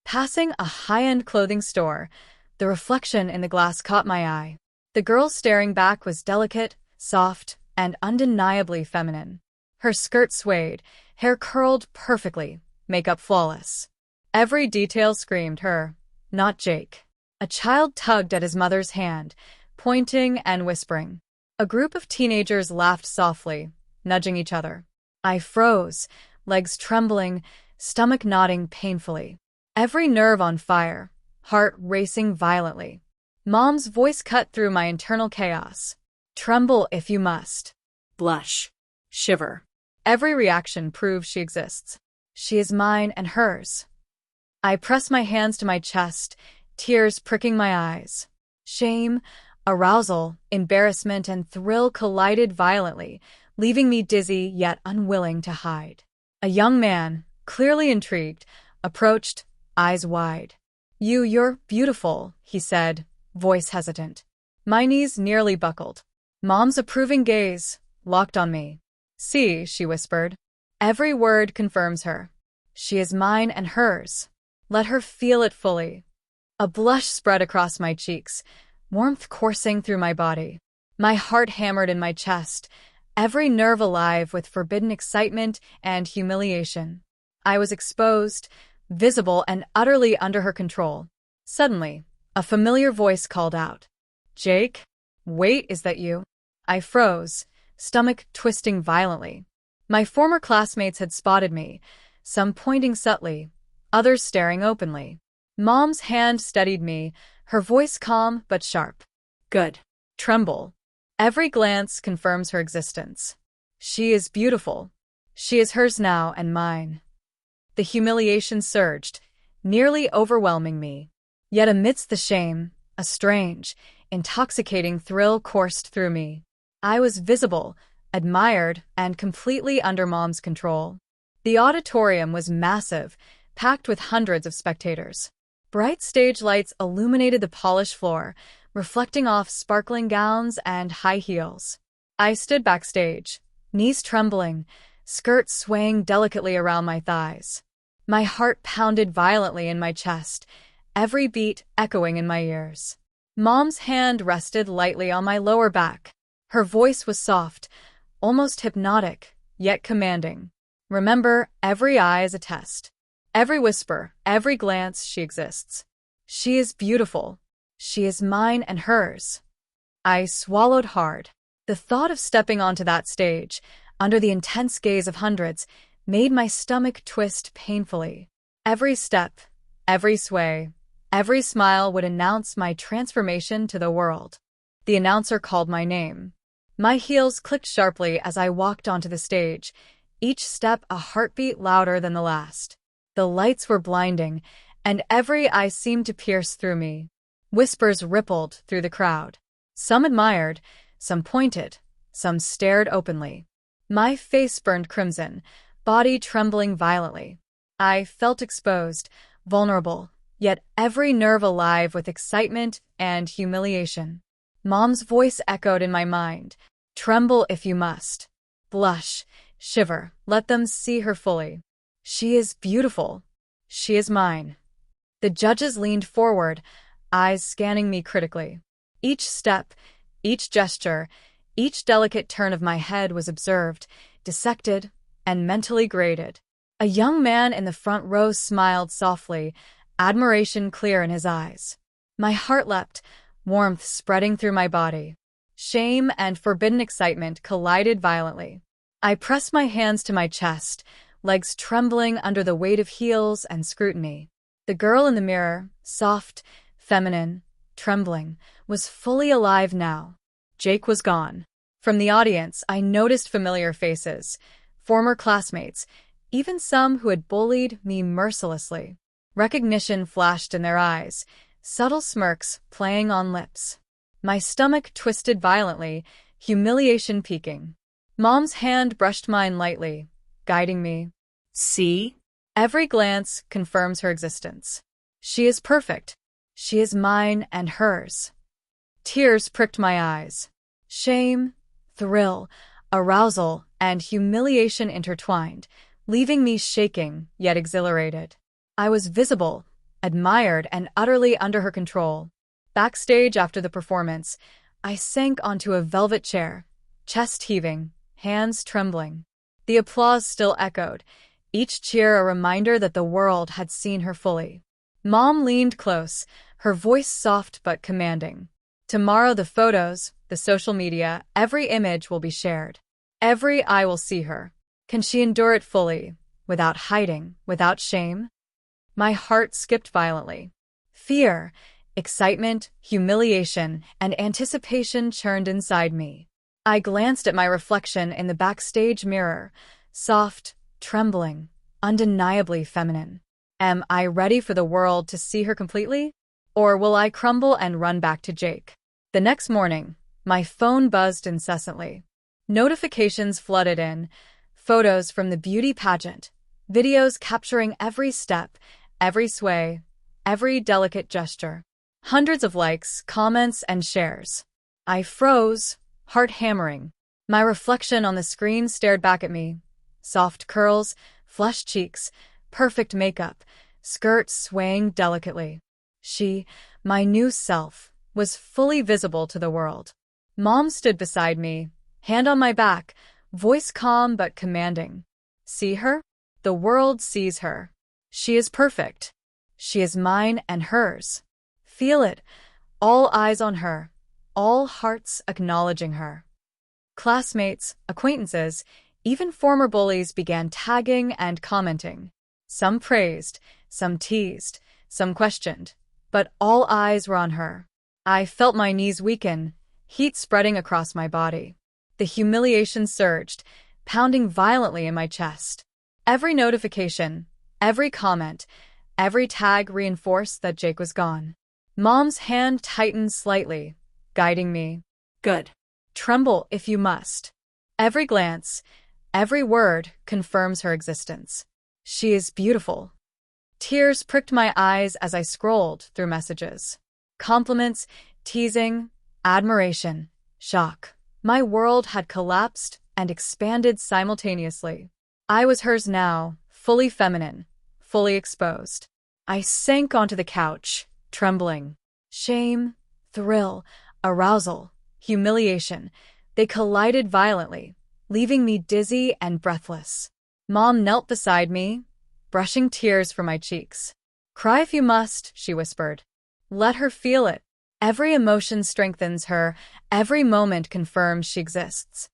Passing a high-end clothing store, the reflection in the glass caught my eye. The girl staring back was delicate, soft, and undeniably feminine. Her skirt swayed, hair curled perfectly, makeup flawless. Every detail screamed her, not Jake. A child tugged at his mother's hand, pointing and whispering. A group of teenagers laughed softly, nudging each other. I froze, legs trembling, stomach knotting painfully. Every nerve on fire, heart racing violently. Mom's voice cut through my internal chaos. "Tremble if you must." Blush. Shiver. Every reaction proves she exists. She is mine and hers. I press my hands to my chest, tears pricking my eyes. Shame, arousal, embarrassment, and thrill collided violently, leaving me dizzy yet unwilling to hide. A young man, clearly intrigued, approached, eyes wide. You're beautiful," he said, voice hesitant. My knees nearly buckled. Mom's approving gaze locked on me. "See," she whispered. Every word confirms her. She is mine and hers. Let her feel it fully. A blush spread across my cheeks, warmth coursing through my body. My heart hammered in my chest, every nerve alive with forbidden excitement and humiliation. I was exposed, visible, and utterly under her control. Suddenly, a familiar voice called out. "Jake? Wait, is that you?" I froze, stomach twisting violently. My former classmates had spotted me, some pointing subtly, others staring openly. Mom's hand steadied me, her voice calm but sharp. "Good. Tremble. Every glance confirms her existence. She is beautiful. She is hers now and mine." The humiliation surged, nearly overwhelming me. Yet amidst the shame, a strange, intoxicating thrill coursed through me. I was visible, admired, and completely under Mom's control. The auditorium was massive, packed with hundreds of spectators. Bright stage lights illuminated the polished floor, reflecting off sparkling gowns and high heels. I stood backstage, knees trembling, skirt swaying delicately around my thighs. My heart pounded violently in my chest, every beat echoing in my ears. Mom's hand rested lightly on my lower back. Her voice was soft, almost hypnotic, yet commanding. "Remember, every eye is a test. Every whisper, every glance, she exists. She is beautiful. She is mine and hers." I swallowed hard. The thought of stepping onto that stage, under the intense gaze of hundreds, made my stomach twist painfully. Every step, every sway, every smile would announce my transformation to the world. The announcer called my name. My heels clicked sharply as I walked onto the stage, each step a heartbeat louder than the last. The lights were blinding, and every eye seemed to pierce through me. Whispers rippled through the crowd. Some admired, some pointed, some stared openly. My face burned crimson, body trembling violently. I felt exposed, vulnerable, yet every nerve alive with excitement and humiliation. Mom's voice echoed in my mind. "Tremble if you must. Blush, shiver, let them see her fully. She is beautiful. She is mine." The judges leaned forward, eyes scanning me critically. Each step, each gesture, Each delicate turn of my head was observed, dissected, and mentally graded. A young man in the front row smiled softly, admiration clear in his eyes. My heart leapt, warmth spreading through my body. Shame and forbidden excitement collided violently. I pressed my hands to my chest, legs trembling under the weight of heels and scrutiny. The girl in the mirror, soft, feminine, trembling, was fully alive now. Jake was gone. From the audience, I noticed familiar faces, former classmates, even some who had bullied me mercilessly. Recognition flashed in their eyes, subtle smirks playing on lips. My stomach twisted violently, humiliation peaking. Mom's hand brushed mine lightly, guiding me. See? Every glance confirms her existence. She is perfect. She is mine and hers. Tears pricked my eyes. Shame, thrill, arousal, and humiliation intertwined, leaving me shaking yet exhilarated. I was visible, admired, and utterly under her control. Backstage after the performance, I sank onto a velvet chair, chest heaving, hands trembling. The applause still echoed, each cheer a reminder that the world had seen her fully. Mom leaned close, her voice soft but commanding. Tomorrow the photos, the social media, every image will be shared. Every eye will see her. Can she endure it fully, without hiding, without shame? My heart skipped violently. Fear, excitement, humiliation, and anticipation churned inside me. I glanced at my reflection in the backstage mirror, soft, trembling, undeniably feminine. Am I ready for the world to see her completely? Or will I crumble and run back to Jake? The next morning, my phone buzzed incessantly. Notifications flooded in, photos from the beauty pageant, videos capturing every step, every sway, every delicate gesture. Hundreds of likes, comments, and shares. I froze, heart hammering. My reflection on the screen stared back at me. Soft curls, flushed cheeks, perfect makeup, skirt swaying delicately. She, my new self, was fully visible to the world. Mom stood beside me, hand on my back, voice calm but commanding. See her? The world sees her. She is perfect. She is mine and hers. Feel it. All eyes on her. All hearts acknowledging her. Classmates, acquaintances, even former bullies began tagging and commenting. Some praised, some teased, some questioned, but all eyes were on her. I felt my knees weaken, heat spreading across my body. The humiliation surged, pounding violently in my chest. Every notification, every comment, every tag reinforced that Jake was gone. Mom's hand tightened slightly, guiding me. Good. Tremble if you must. Every glance, every word confirms her existence. She is beautiful. Tears pricked my eyes as I scrolled through messages. Compliments, teasing, admiration, shock. My world had collapsed and expanded simultaneously. I was hers now, fully feminine, fully exposed. I sank onto the couch, trembling. Shame, thrill, arousal, humiliation, they collided violently, leaving me dizzy and breathless. Mom knelt beside me, brushing tears from my cheeks. Cry if you must, she whispered. Let her feel it. Every emotion strengthens her, every moment confirms she exists.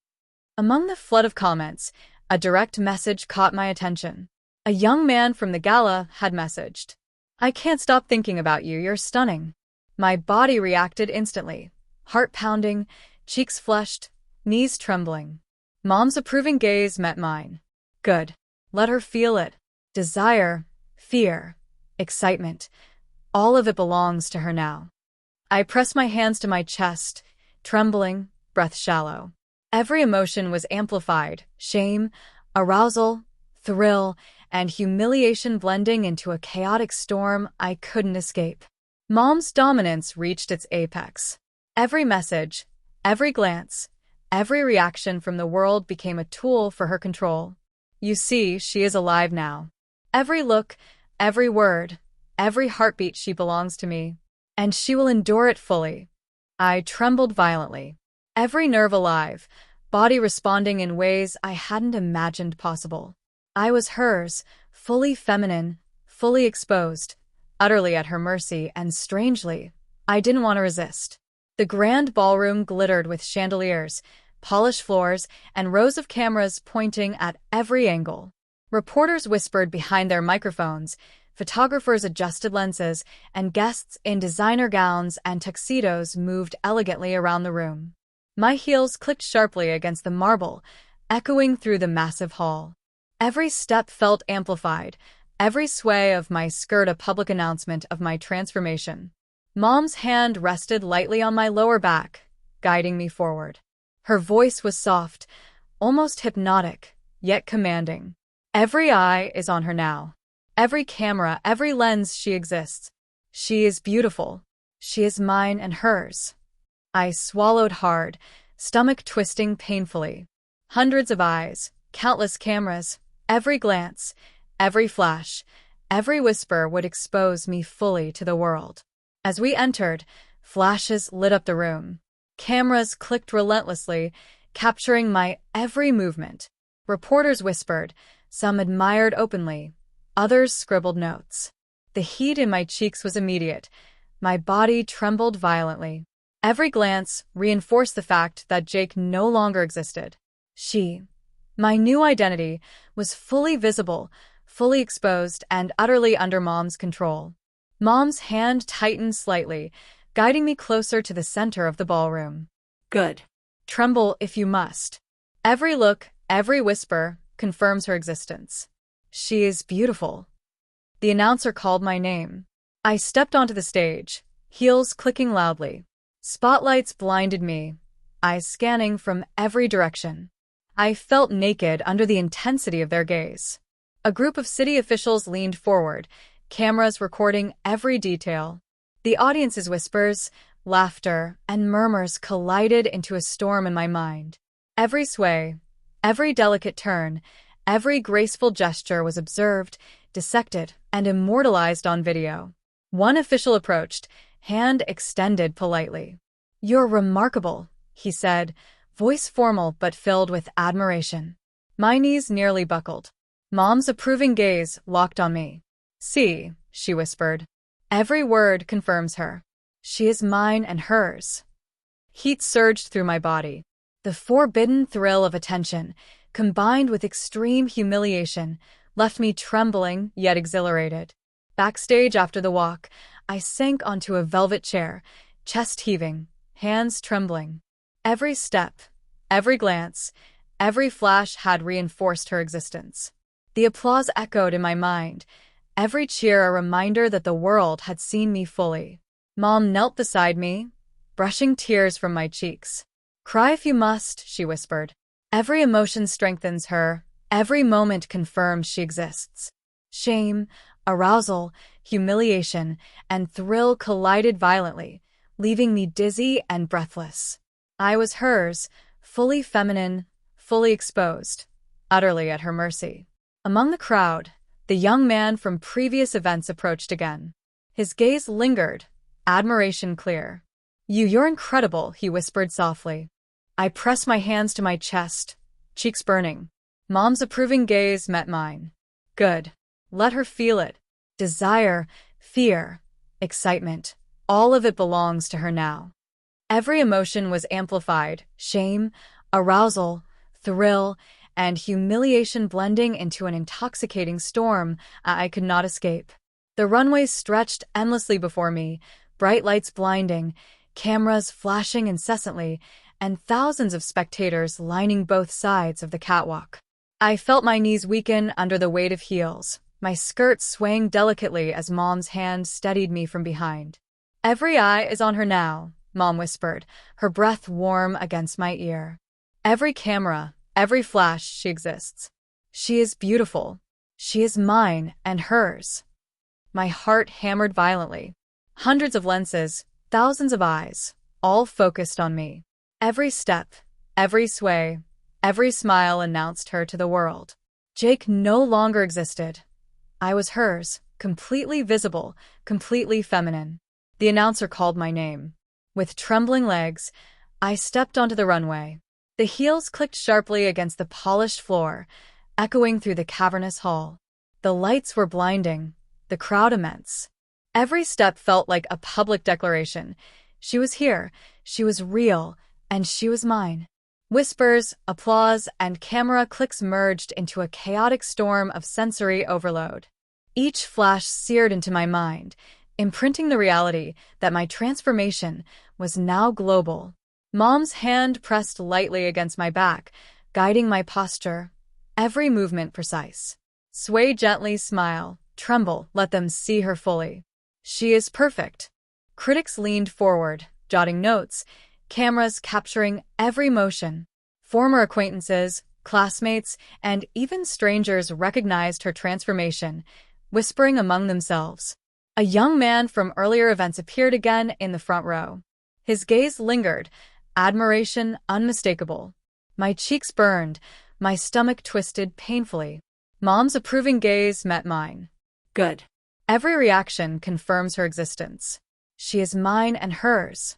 Among the flood of comments, a direct message caught my attention. A young man from the gala had messaged, I can't stop thinking about you, you're stunning. My body reacted instantly, heart pounding, cheeks flushed, knees trembling. Mom's approving gaze met mine. Good. Let her feel it. Desire, fear, excitement, all of it belongs to her now. I pressed my hands to my chest, trembling, breath shallow. Every emotion was amplified, shame, arousal, thrill, and humiliation blending into a chaotic storm I couldn't escape. Mom's dominance reached its apex. Every message, every glance, every reaction from the world became a tool for her control. You see, she is alive now. Every look, every word, every heartbeat, she belongs to me, and she will endure it fully. I trembled violently. Every nerve alive, body responding in ways I hadn't imagined possible. I was hers, fully feminine, fully exposed, utterly at her mercy, and strangely, I didn't want to resist. The grand ballroom glittered with chandeliers, polished floors, and rows of cameras pointing at every angle. Reporters whispered behind their microphones, photographers adjusted lenses, and guests in designer gowns and tuxedos moved elegantly around the room. My heels clicked sharply against the marble, echoing through the massive hall. Every step felt amplified, every sway of my skirt a public announcement of my transformation. Mom's hand rested lightly on my lower back, guiding me forward. Her voice was soft, almost hypnotic, yet commanding. Every eye is on her now. Every camera, every lens, she exists. She is beautiful. She is mine and hers. I swallowed hard, stomach twisting painfully. Hundreds of eyes, countless cameras, every glance, every flash, every whisper would expose me fully to the world. As we entered, flashes lit up the room. Cameras clicked relentlessly, capturing my every movement. Reporters whispered, some admired openly, others scribbled notes. The heat in my cheeks was immediate. My body trembled violently. Every glance reinforced the fact that Jake no longer existed. She, my new identity, was fully visible, fully exposed, and utterly under Mom's control. Mom's hand tightened slightly, guiding me closer to the center of the ballroom. Good. Tremble if you must. Every look, every whisper, confirms her existence. She is beautiful. The announcer called my name. I stepped onto the stage, heels clicking loudly. Spotlights blinded me, eyes scanning from every direction. I felt naked under the intensity of their gaze. A group of city officials leaned forward, cameras recording every detail. The audience's whispers, laughter, and murmurs collided into a storm in my mind. Every sway, every delicate turn, every graceful gesture was observed, dissected, and immortalized on video. One official approached, hand extended politely. "You're remarkable," he said, voice formal but filled with admiration. My knees nearly buckled. Mom's approving gaze locked on me. "See," she whispered. "Every word confirms her. She is mine and hers." Heat surged through my body. The forbidden thrill of attention, combined with extreme humiliation, left me trembling yet exhilarated. Backstage after the walk, I sank onto a velvet chair, chest heaving, hands trembling. Every step, every glance, every flash had reinforced her existence. The applause echoed in my mind, every cheer a reminder that the world had seen me fully. Mom knelt beside me, brushing tears from my cheeks. "Cry if you must," she whispered. "Every emotion strengthens her, every moment confirms she exists." Shame, arousal, humiliation, and thrill collided violently, leaving me dizzy and breathless. I was hers, fully feminine, fully exposed, utterly at her mercy. Among the crowd, the young man from previous events approached again. His gaze lingered, admiration clear. You're incredible," he whispered softly. I pressed my hands to my chest, cheeks burning. Mom's approving gaze met mine. "Good. Let her feel it. Desire, fear, excitement, all of it belongs to her now." Every emotion was amplified, shame, arousal, thrill, and humiliation blending into an intoxicating storm I could not escape. The runway stretched endlessly before me, bright lights blinding, cameras flashing incessantly, and thousands of spectators lining both sides of the catwalk. I felt my knees weaken under the weight of heels, my skirt swaying delicately as Mom's hand steadied me from behind. "Every eye is on her now," Mom whispered, her breath warm against my ear. "Every camera, every flash, she exists. She is beautiful. She is mine and hers." My heart hammered violently. Hundreds of lenses, thousands of eyes, all focused on me. Every step, every sway, every smile announced her to the world. Jake no longer existed. I was hers, completely visible, completely feminine. The announcer called my name. With trembling legs, I stepped onto the runway. The heels clicked sharply against the polished floor, echoing through the cavernous hall. The lights were blinding, the crowd immense. Every step felt like a public declaration. She was here, she was real, and she was mine. Whispers, applause, and camera clicks merged into a chaotic storm of sensory overload. Each flash seared into my mind, imprinting the reality that my transformation was now global. Mom's hand pressed lightly against my back, guiding my posture, every movement precise. Sway gently, smile, tremble, let them see her fully. She is perfect. Critics leaned forward, jotting notes, cameras capturing every motion. Former acquaintances, classmates, and even strangers recognized her transformation, whispering among themselves. A young man from earlier events appeared again in the front row. His gaze lingered, admiration unmistakable. My cheeks burned, my stomach twisted painfully. Mom's approving gaze met mine. Good. Every reaction confirms her existence. She is mine and hers.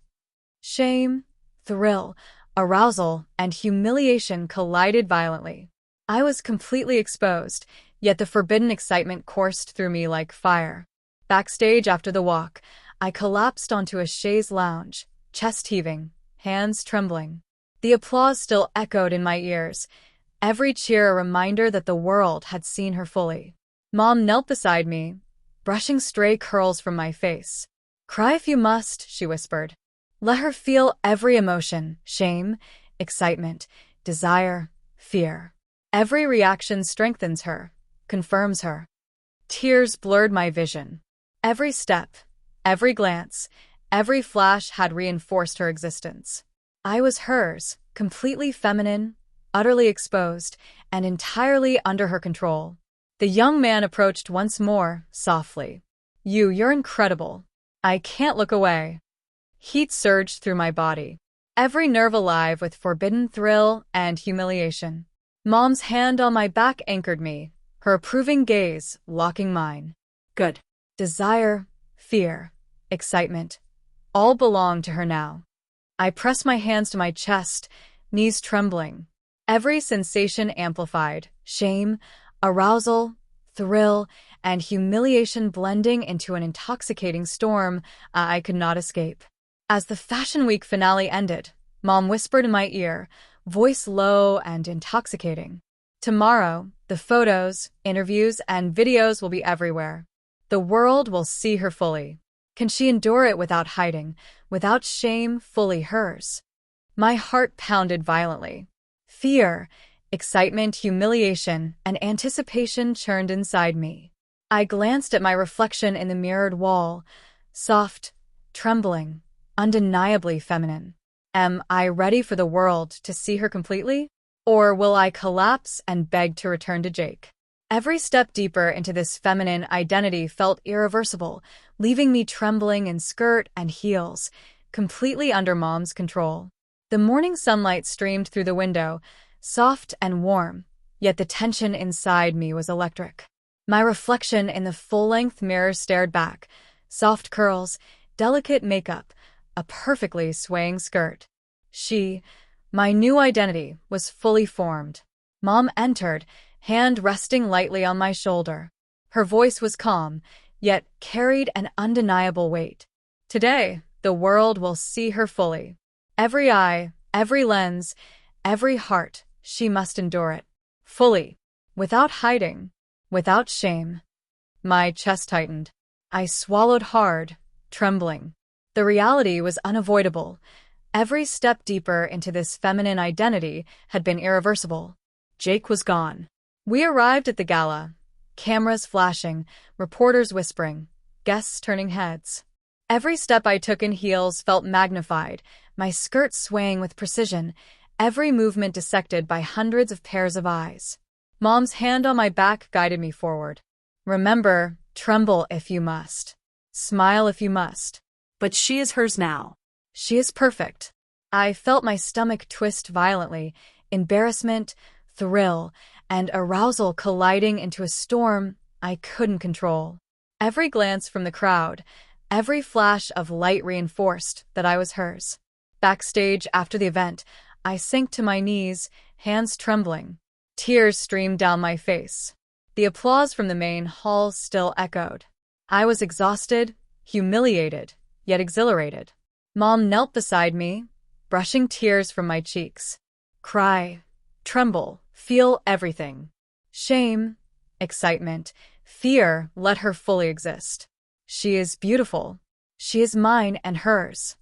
Shame, thrill, arousal, and humiliation collided violently. I was completely exposed, yet the forbidden excitement coursed through me like fire. Backstage after the walk, I collapsed onto a chaise lounge, chest heaving, hands trembling. The applause still echoed in my ears, every cheer a reminder that the world had seen her fully. Mom knelt beside me, brushing stray curls from my face. "Cry if you must," she whispered. "Let her feel every emotion, shame, excitement, desire, fear. Every reaction strengthens her, confirms her." Tears blurred my vision. Every step, every glance, every flash had reinforced her existence. I was hers, completely feminine, utterly exposed, and entirely under her control. The young man approached once more, softly. You're incredible. I can't look away." Heat surged through my body, every nerve alive with forbidden thrill and humiliation. Mom's hand on my back anchored me, her approving gaze locking mine. Good. Desire, fear, excitement, all belonged to her now. I pressed my hands to my chest, knees trembling. Every sensation amplified, shame, arousal, thrill, and humiliation blending into an intoxicating storm I could not escape. As the Fashion Week finale ended, Mom whispered in my ear, voice low and intoxicating. "Tomorrow, the photos, interviews, and videos will be everywhere. The world will see her fully. Can she endure it without hiding, without shame fully hers?" My heart pounded violently. Fear, excitement, humiliation, and anticipation churned inside me. I glanced at my reflection in the mirrored wall, soft, trembling, undeniably feminine. Am I ready for the world to see her completely? Or will I collapse and beg to return to Jake? Every step deeper into this feminine identity felt irreversible, leaving me trembling in skirt and heels, completely under Mom's control. The morning sunlight streamed through the window, soft and warm, yet the tension inside me was electric. My reflection in the full-length mirror stared back, soft curls, delicate makeup, a perfectly swaying skirt. She, my new identity, was fully formed. Mom entered, hand resting lightly on my shoulder. Her voice was calm, yet carried an undeniable weight. Today, the world will see her fully. Every eye, every lens, every heart, she must endure it. Fully. Without hiding. Without shame. My chest tightened. I swallowed hard, trembling. The reality was unavoidable. Every step deeper into this feminine identity had been irreversible. Jake was gone. We arrived at the gala, cameras flashing, reporters whispering, guests turning heads. Every step I took in heels felt magnified, my skirt swaying with precision, every movement dissected by hundreds of pairs of eyes. Mom's hand on my back guided me forward. "Remember, tremble if you must. Smile if you must." But she is hers now. She is perfect. I felt my stomach twist violently, embarrassment, thrill, and arousal colliding into a storm I couldn't control. Every glance from the crowd, every flash of light reinforced that I was hers. Backstage after the event, I sank to my knees, hands trembling. Tears streamed down my face. The applause from the main hall still echoed. I was exhausted, humiliated, yet exhilarated. Mom knelt beside me, brushing tears from my cheeks. Cry, tremble, feel everything. Shame, excitement, fear, let her fully exist. She is beautiful. She is mine and hers.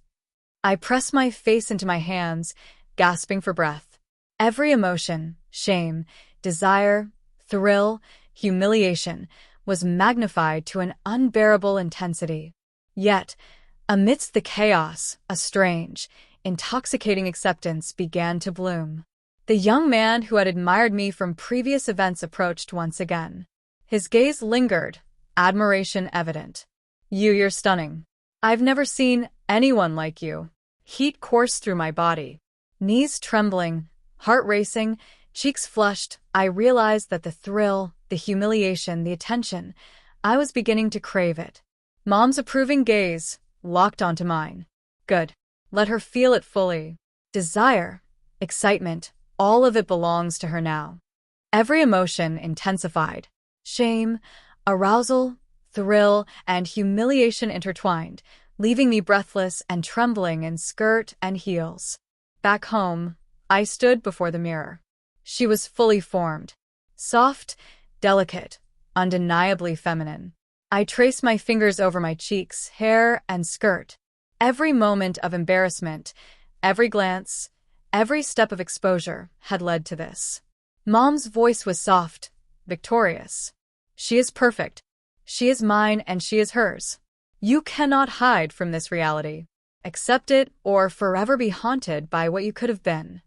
I press my face into my hands, gasping for breath. Every emotion, shame, desire, thrill, humiliation, was magnified to an unbearable intensity. Yet, amidst the chaos, a strange, intoxicating acceptance began to bloom. The young man who had admired me from previous events approached once again. His gaze lingered, admiration evident. You're stunning. I've never seen anyone like you. Heat coursed through my body. Knees trembling, heart racing, cheeks flushed, I realized that the thrill, the humiliation, the attention, I was beginning to crave it. Mom's approving gaze locked onto mine. Good. Let her feel it fully. Desire, excitement, all of it belongs to her now. Every emotion intensified. Shame, arousal, thrill, and humiliation intertwined, leaving me breathless and trembling in skirt and heels. Back home, I stood before the mirror. She was fully formed. Soft, delicate, undeniably feminine. I traced my fingers over my cheeks, hair, and skirt. Every moment of embarrassment, every glance, every step of exposure had led to this. Mom's voice was soft, victorious. She is perfect. She is mine and she is hers. You cannot hide from this reality. Accept it or forever be haunted by what you could have been.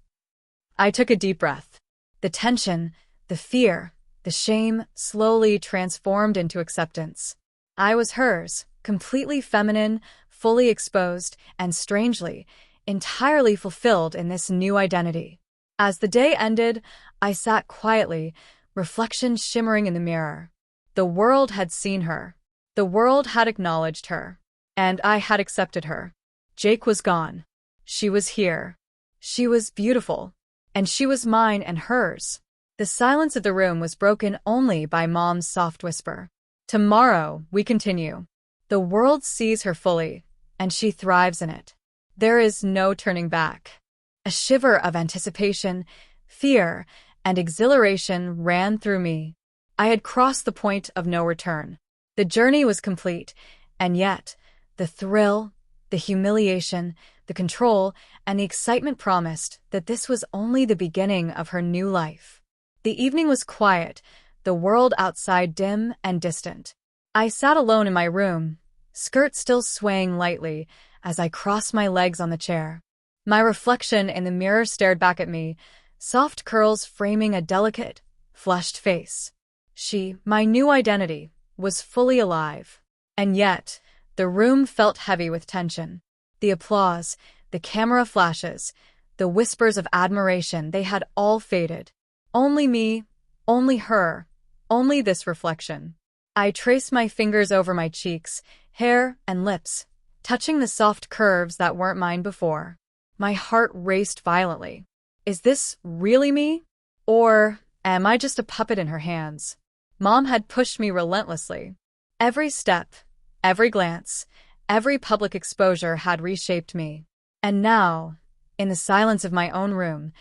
I took a deep breath. The tension, the fear, the shame slowly transformed into acceptance. I was hers, completely feminine, fully exposed, and strangely, entirely fulfilled in this new identity. As the day ended, I sat quietly, reflection shimmering in the mirror. The world had seen her. The world had acknowledged her. And I had accepted her. Jake was gone. She was here. She was beautiful. And she was mine and hers. The silence of the room was broken only by Mom's soft whisper. Tomorrow, we continue. The world sees her fully, and she thrives in it. There is no turning back. A shiver of anticipation, fear, and exhilaration ran through me. I had crossed the point of no return. The journey was complete, and yet, the thrill, the humiliation, the control, and the excitement promised that this was only the beginning of her new life. The evening was quiet, the world outside dim and distant. I sat alone in my room, skirt still swaying lightly as I crossed my legs on the chair. My reflection in the mirror stared back at me, soft curls framing a delicate, flushed face. She, my new identity, was fully alive. And yet, the room felt heavy with tension. The applause, the camera flashes, the whispers of admiration, they had all faded. Only me, only her, only this reflection. I traced my fingers over my cheeks, hair, and lips, touching the soft curves that weren't mine before. My heart raced violently. Is this really me? Or am I just a puppet in her hands? Mom had pushed me relentlessly. Every step, every glance, every public exposure had reshaped me. And now, in the silence of my own room,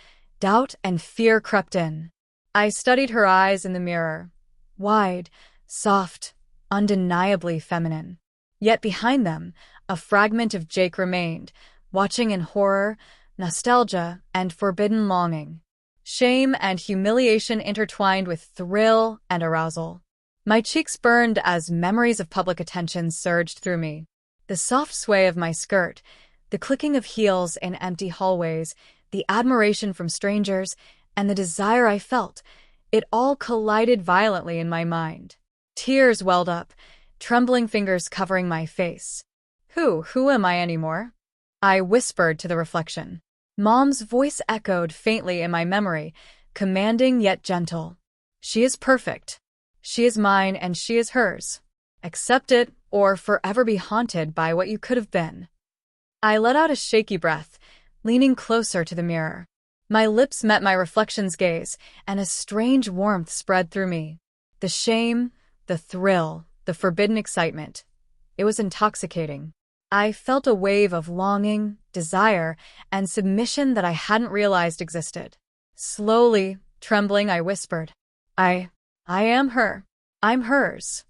doubt and fear crept in. I studied her eyes in the mirror, wide, soft, undeniably feminine. Yet behind them, a fragment of Jake remained, watching in horror, nostalgia, and forbidden longing. Shame and humiliation intertwined with thrill and arousal. My cheeks burned as memories of public attention surged through me. The soft sway of my skirt, the clicking of heels in empty hallways, the admiration from strangers, and the desire I felt, it all collided violently in my mind. Tears welled up, trembling fingers covering my face. Who am I anymore? I whispered to the reflection. Mom's voice echoed faintly in my memory, commanding yet gentle. She is perfect. She is mine and she is hers. Accept it or forever be haunted by what you could have been. I let out a shaky breath, leaning closer to the mirror. My lips met my reflection's gaze, and a strange warmth spread through me. The shame, the thrill, the forbidden excitement. It was intoxicating. I felt a wave of longing, desire, and submission that I hadn't realized existed. Slowly, trembling, I whispered, I am her. I'm hers.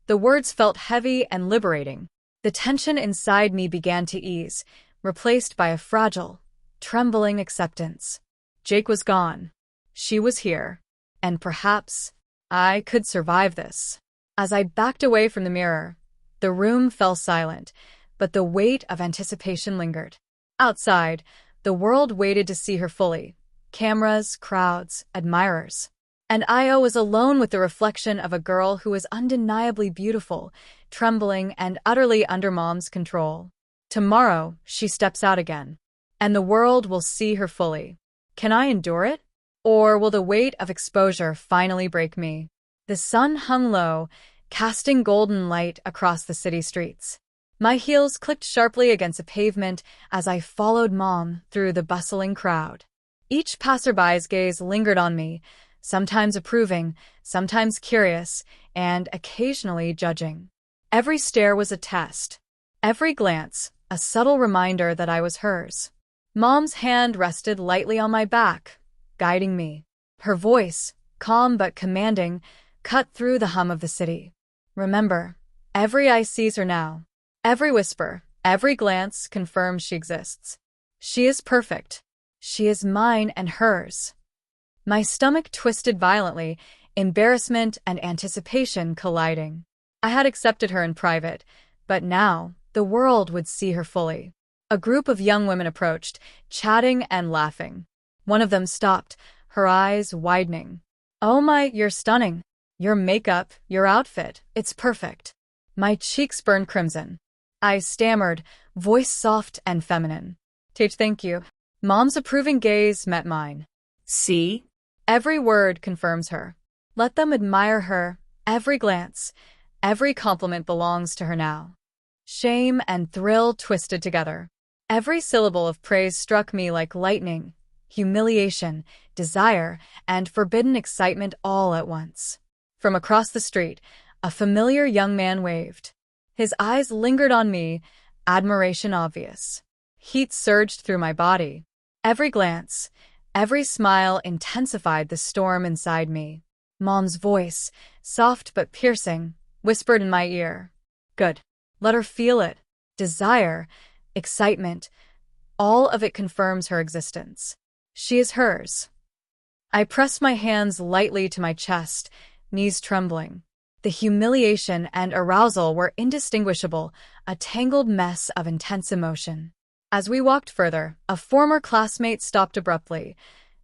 The words felt heavy and liberating. The tension inside me began to ease, replaced by a fragile, trembling acceptance. Jake was gone. She was here. And perhaps I could survive this. As I backed away from the mirror, the room fell silent, but the weight of anticipation lingered. Outside, the world waited to see her fully. Cameras, crowds, admirers. And Io was alone with the reflection of a girl who was undeniably beautiful, trembling, and utterly under Mom's control. Tomorrow, she steps out again, and the world will see her fully. Can I endure it? Or will the weight of exposure finally break me? The sun hung low, casting golden light across the city streets. My heels clicked sharply against the pavement as I followed Mom through the bustling crowd. Each passerby's gaze lingered on me, sometimes approving, sometimes curious, and occasionally judging. Every stare was a test. Every glance, a subtle reminder that I was hers. Mom's hand rested lightly on my back, guiding me. Her voice, calm but commanding, cut through the hum of the city. Remember, every eye sees her now. Every whisper, every glance confirms she exists. She is perfect. She is mine and hers. My stomach twisted violently, embarrassment and anticipation colliding. I had accepted her in private, but now the world would see her fully. A group of young women approached, chatting and laughing. One of them stopped, her eyes widening. "Oh my, you're stunning. Your makeup, your outfit, it's perfect." My cheeks burned crimson. I stammered, voice soft and feminine. Thank you." Mom's approving gaze met mine. See? Every word confirms her. Let them admire her. Every glance, every compliment belongs to her now. Shame and thrill twisted together. Every syllable of praise struck me like lightning. Humiliation, desire, and forbidden excitement all at once. From across the street, a familiar young man waved. His eyes lingered on me, admiration obvious. Heat surged through my body. Every glance, every smile intensified the storm inside me. Mom's voice, soft but piercing, whispered in my ear. "Good. Let her feel it. Desire, excitement, all of it confirms her existence. She is hers." I pressed my hands lightly to my chest, knees trembling. The humiliation and arousal were indistinguishable, a tangled mess of intense emotion. As we walked further, a former classmate stopped abruptly,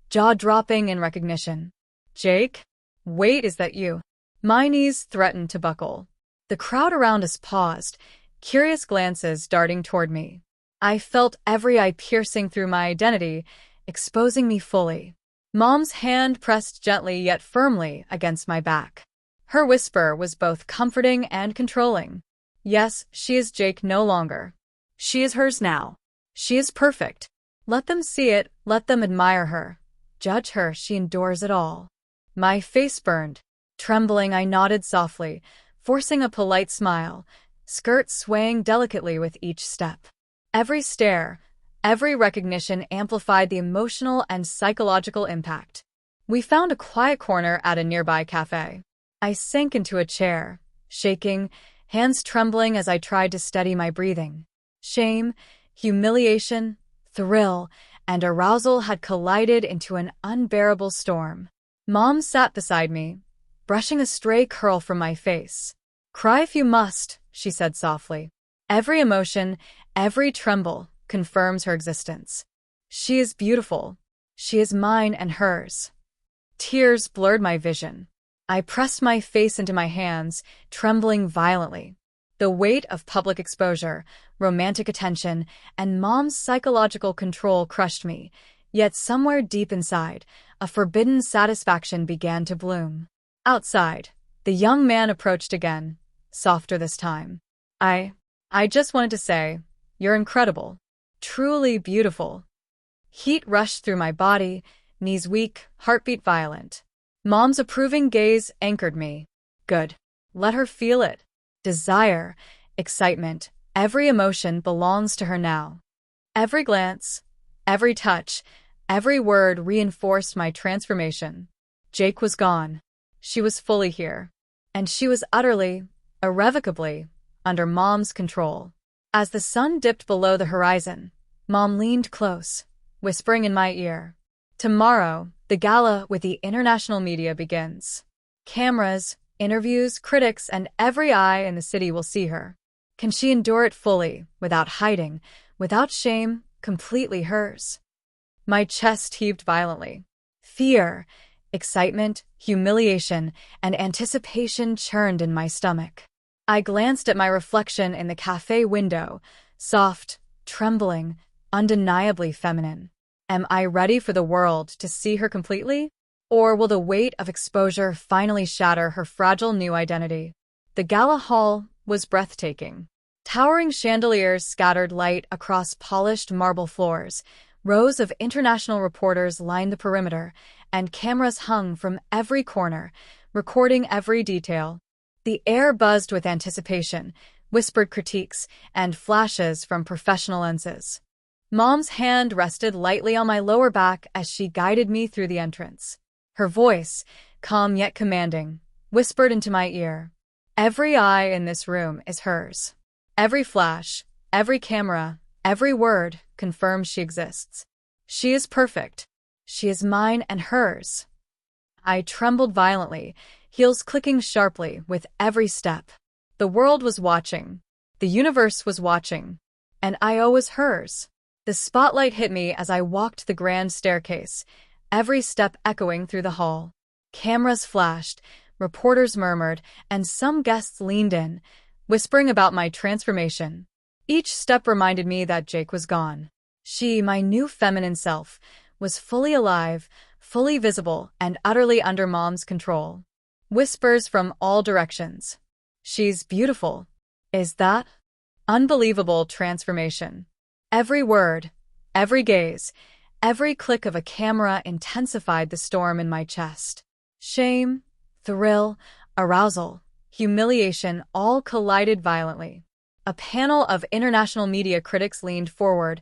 jaw dropping in recognition. "Jake? Wait, is that you?" My knees threatened to buckle. The crowd around us paused, curious glances darting toward me. I felt every eye piercing through my identity, exposing me fully. Mom's hand pressed gently yet firmly against my back. Her whisper was both comforting and controlling. "Yes, she is Jake no longer. She is hers now. She is perfect. Let them see it, let them admire her. Judge her, she endures it all." My face burned. Trembling, I nodded softly, forcing a polite smile, skirt swaying delicately with each step. Every stare, every recognition amplified the emotional and psychological impact. We found a quiet corner at a nearby cafe. I sank into a chair, shaking, hands trembling as I tried to steady my breathing. Shame, humiliation, thrill, and arousal had collided into an unbearable storm. Mom sat beside me, brushing a stray curl from my face. "Cry if you must," she said softly. "Every emotion, every tremble, confirms her existence. She is beautiful. She is mine and hers." Tears blurred my vision. I pressed my face into my hands, trembling violently. The weight of public exposure, romantic attention, and Mom's psychological control crushed me, yet somewhere deep inside, a forbidden satisfaction began to bloom. Outside, the young man approached again, softer this time. I just wanted to say, you're incredible. Truly beautiful." Heat rushed through my body, knees weak, heartbeat violent. Mom's approving gaze anchored me. Good. Let her feel it. Desire, excitement, every emotion belongs to her now. Every glance, every touch, every word reinforced my transformation. Jake was gone. She was fully here. And she was utterly, irrevocably, under Mom's control. As the sun dipped below the horizon, Mom leaned close, whispering in my ear. Tomorrow, the gala with the international media begins. Cameras, interviews, critics, and every eye in the city will see her. Can she endure it fully, without hiding, without shame, completely hers? My chest heaved violently. Fear, excitement, humiliation, and anticipation churned in my stomach. I glanced at my reflection in the cafe window, soft, trembling, undeniably feminine. Am I ready for the world to see her completely? Or will the weight of exposure finally shatter her fragile new identity? The gala hall was breathtaking. Towering chandeliers scattered light across polished marble floors, rows of international reporters lined the perimeter, and cameras hung from every corner, recording every detail. The air buzzed with anticipation, whispered critiques, and flashes from professional lenses. Mom's hand rested lightly on my lower back as she guided me through the entrance. Her voice, calm yet commanding, whispered into my ear. Every eye in this room is hers. Every flash, every camera, every word confirms she exists. She is perfect. She is mine and hers. I trembled violently, heels clicking sharply with every step. The world was watching. The universe was watching. And I was hers. The spotlight hit me as I walked the grand staircase, every step echoing through the hall. Cameras flashed, reporters murmured, and some guests leaned in, whispering about my transformation. Each step reminded me that Jake was gone. She, my new feminine self, was fully alive, fully visible, and utterly under Mom's control. Whispers from all directions. She's beautiful. Is that? Unbelievable transformation. Every word, every gaze, every click of a camera intensified the storm in my chest. Shame, thrill, arousal, humiliation all collided violently. A panel of international media critics leaned forward,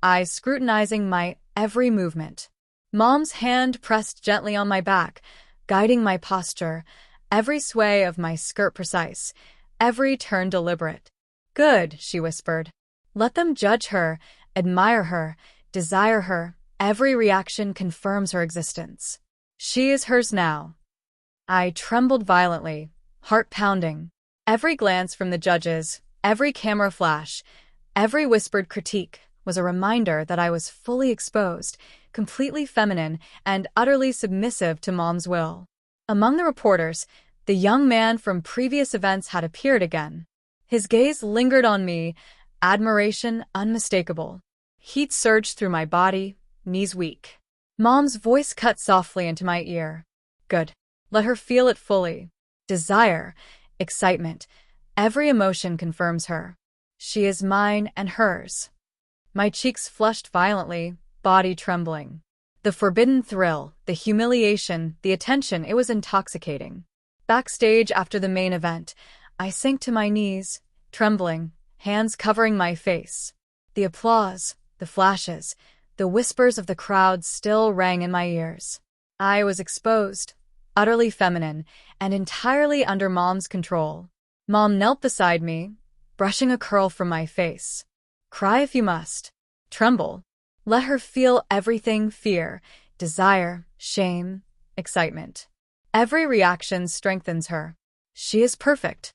eyes scrutinizing my every movement. Mom's hand pressed gently on my back, guiding my posture, every sway of my skirt precise, every turn deliberate. Good, she whispered. Let them judge her, admire her, desire her. Every reaction confirms her existence. She is hers now. I trembled violently, heart pounding. Every glance from the judges, every camera flash, every whispered critique was a reminder that I was fully exposed, completely feminine, and utterly submissive to Mom's will. Among the reporters, the young man from previous events had appeared again. His gaze lingered on me, admiration unmistakable. Heat surged through my body, knees weak. Mom's voice cut softly into my ear. Good. Let her feel it fully. Desire, excitement, every emotion confirms her. She is mine and hers. My cheeks flushed violently, body trembling. The forbidden thrill, the humiliation, the attention, it was intoxicating. Backstage after the main event, I sank to my knees, trembling, hands covering my face. The applause, the flashes, the whispers of the crowd still rang in my ears. I was exposed, utterly feminine, and entirely under Mom's control. Mom knelt beside me, brushing a curl from my face. Cry if you must. Tremble. Let her feel everything: fear, desire, shame, excitement. Every reaction strengthens her. She is perfect.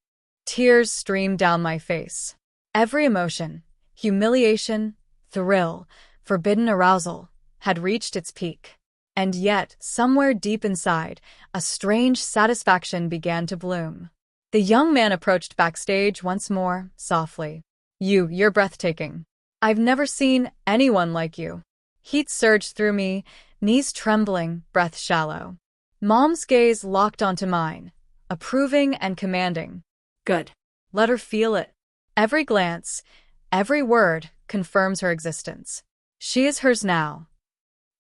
Tears streamed down my face. Every emotion, humiliation, thrill, forbidden arousal, had reached its peak. And yet, somewhere deep inside, a strange satisfaction began to bloom. The young man approached backstage once more, softly. You're breathtaking. I've never seen anyone like you. Heat surged through me, knees trembling, breath shallow. Mom's gaze locked onto mine, approving and commanding. Good. Let her feel it. Every glance, every word confirms her existence. She is hers now.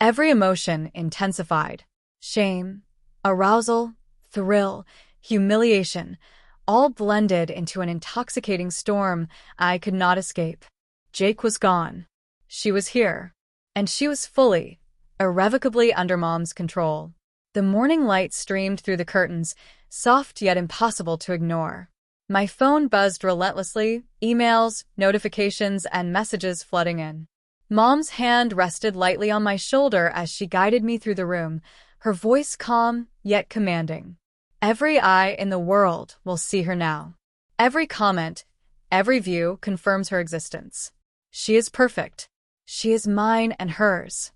Every emotion intensified. Shame, arousal, thrill, humiliation, all blended into an intoxicating storm I could not escape. Jake was gone. She was here. And she was fully, irrevocably under Mom's control. The morning light streamed through the curtains, soft yet impossible to ignore. My phone buzzed relentlessly, emails, notifications, and messages flooding in. Mom's hand rested lightly on my shoulder as she guided me through the room, her voice calm yet commanding. Every eye in the world will see her now. Every comment, every view confirms her existence. She is perfect. She is mine and hers.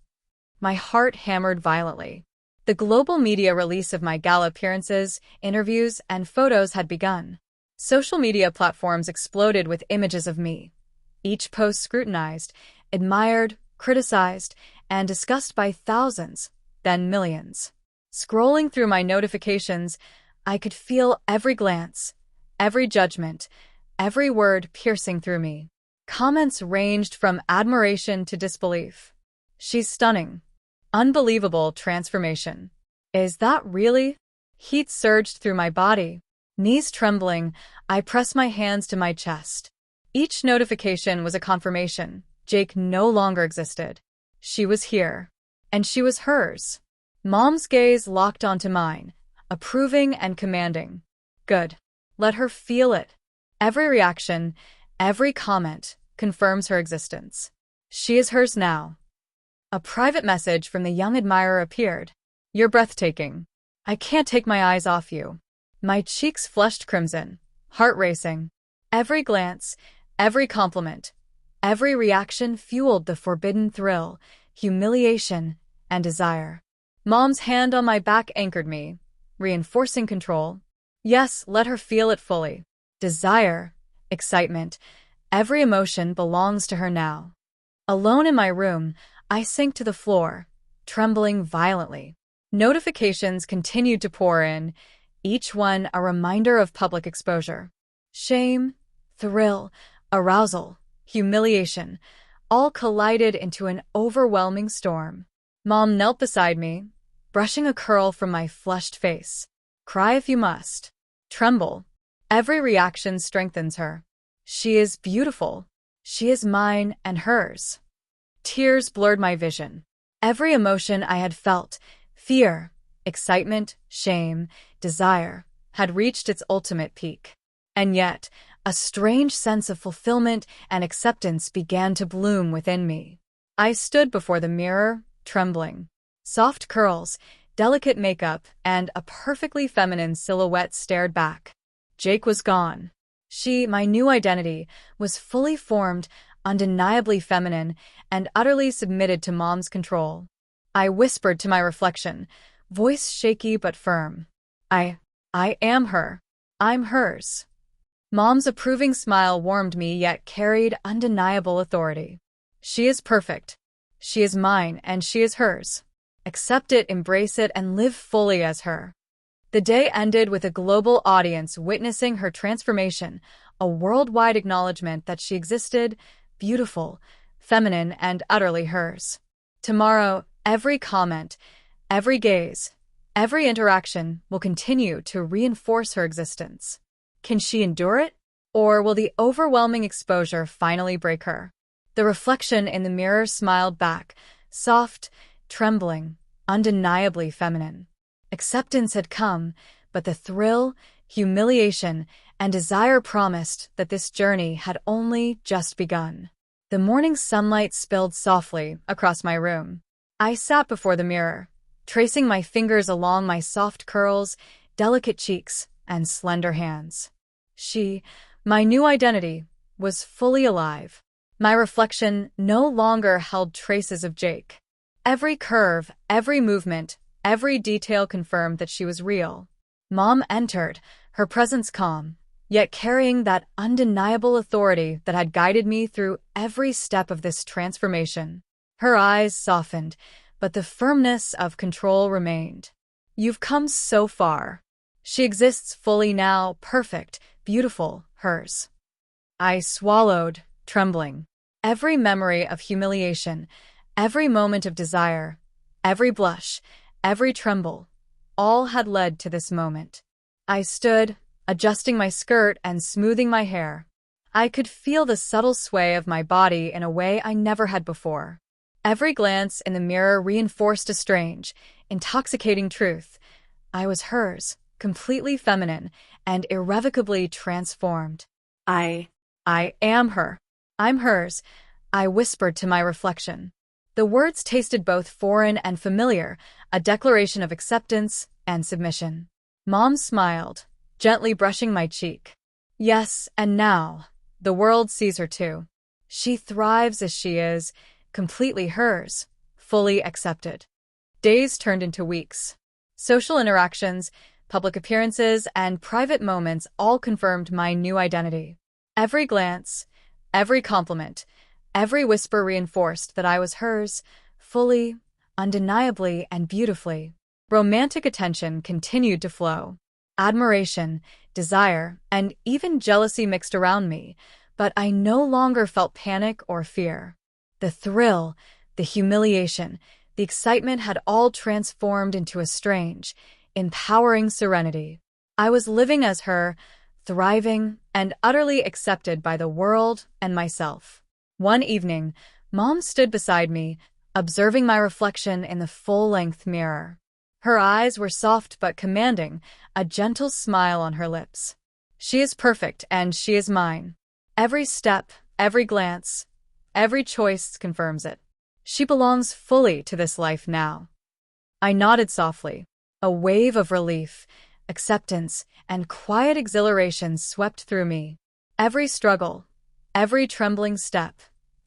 My heart hammered violently. The global media release of my gala appearances, interviews, and photos had begun. Social media platforms exploded with images of me. Each post scrutinized, admired, criticized, and discussed by thousands, then millions. Scrolling through my notifications, I could feel every glance, every judgment, every word piercing through me. Comments ranged from admiration to disbelief. She's stunning. Unbelievable transformation. Is that really? Heat surged through my body. Knees trembling, I pressed my hands to my chest. Each notification was a confirmation. Jake no longer existed. She was here. And she was hers. Mom's gaze locked onto mine, approving and commanding. Good. Let her feel it. Every reaction, every comment, confirms her existence. She is hers now. A private message from the young admirer appeared. You're breathtaking. I can't take my eyes off you. My cheeks flushed crimson, heart racing. Every glance, every compliment, every reaction fueled the forbidden thrill, humiliation, and desire. Mom's hand on my back anchored me, reinforcing control. Yes, let her feel it fully. Desire, excitement, every emotion belongs to her now. Alone in my room, I sank to the floor, trembling violently. Notifications continued to pour in, each one a reminder of public exposure. Shame, thrill, arousal, humiliation, all collided into an overwhelming storm. Mom knelt beside me, brushing a curl from my flushed face. Cry if you must. Tremble. Every reaction strengthens her. She is beautiful. She is mine and hers. Tears blurred my vision. Every emotion I had felt, fear, excitement, shame, desire, had reached its ultimate peak. And yet, a strange sense of fulfillment and acceptance began to bloom within me. I stood before the mirror, trembling. Soft curls, delicate makeup, and a perfectly feminine silhouette stared back. Jake was gone. She, my new identity, was fully formed, undeniably feminine, and utterly submitted to Mom's control. I whispered to my reflection, voice shaky but firm. I am her. I'm hers. Mom's approving smile warmed me yet carried undeniable authority. She is perfect. She is mine and she is hers. Accept it, embrace it, and live fully as her. The day ended with a global audience witnessing her transformation, a worldwide acknowledgement that she existed, beautiful, feminine, and utterly hers. Tomorrow, every comment, every gaze, every interaction will continue to reinforce her existence. Can she endure it? Or will the overwhelming exposure finally break her? The reflection in the mirror smiled back, soft, trembling, undeniably feminine. Acceptance had come, but the thrill, humiliation, and desire promised that this journey had only just begun. The morning sunlight spilled softly across my room. I sat before the mirror, tracing my fingers along my soft curls, delicate cheeks, and slender hands. She, my new identity, was fully alive. My reflection no longer held traces of Jake. Every curve, every movement, every detail confirmed that she was real. Mom entered, her presence calm, yet carrying that undeniable authority that had guided me through every step of this transformation. Her eyes softened, but the firmness of control remained. You've come so far. She exists fully now, perfect, beautiful, hers. I swallowed, trembling. Every memory of humiliation, every moment of desire, Every blush, every tremble, all had led to this moment. I stood, adjusting my skirt and smoothing my hair. I could feel the subtle sway of my body in a way I never had before. Every glance in the mirror reinforced a strange, intoxicating truth. I was hers, completely feminine and irrevocably transformed. I, I am her. I'm hers, I whispered to my reflection. The words tasted both foreign and familiar, a declaration of acceptance and submission. Mom smiled, gently brushing my cheek. Yes, and now, the world sees her too. She thrives as she is, completely hers, fully accepted. Days turned into weeks. Social interactions, public appearances, and private moments all confirmed my new identity. Every glance, every compliment, every whisper reinforced that I was hers, fully, undeniably, and beautifully. Romantic attention continued to flow. Admiration, desire, and even jealousy mixed around me, but I no longer felt panic or fear. The thrill, the humiliation, the excitement had all transformed into a strange, empowering serenity. I was living as her, thriving, and utterly accepted by the world and myself. One evening, Mom stood beside me, observing my reflection in the full-length mirror. Her eyes were soft but commanding, a gentle smile on her lips. She is perfect, and she is mine. Every step, every glance, every choice confirms it. She belongs fully to this life now. I nodded softly. A wave of relief, acceptance, and quiet exhilaration swept through me. Every struggle, every trembling step,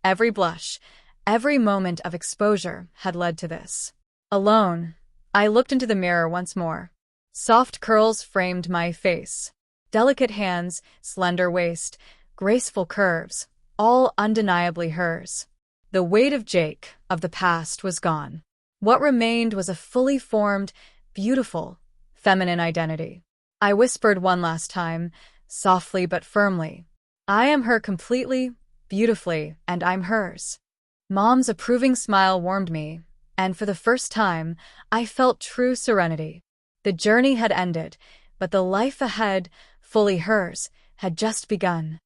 every blush, every moment of exposure had led to this. Alone, I looked into the mirror once more. Soft curls framed my face. Delicate hands, slender waist, graceful curves, all undeniably hers. The weight of Jake, of the past, was gone. What remained was a fully formed, beautiful, feminine identity. I whispered one last time, softly but firmly. I am her completely, beautifully, and I'm hers. Mom's approving smile warmed me, and for the first time, I felt true serenity. The journey had ended, but the life ahead, fully hers, had just begun.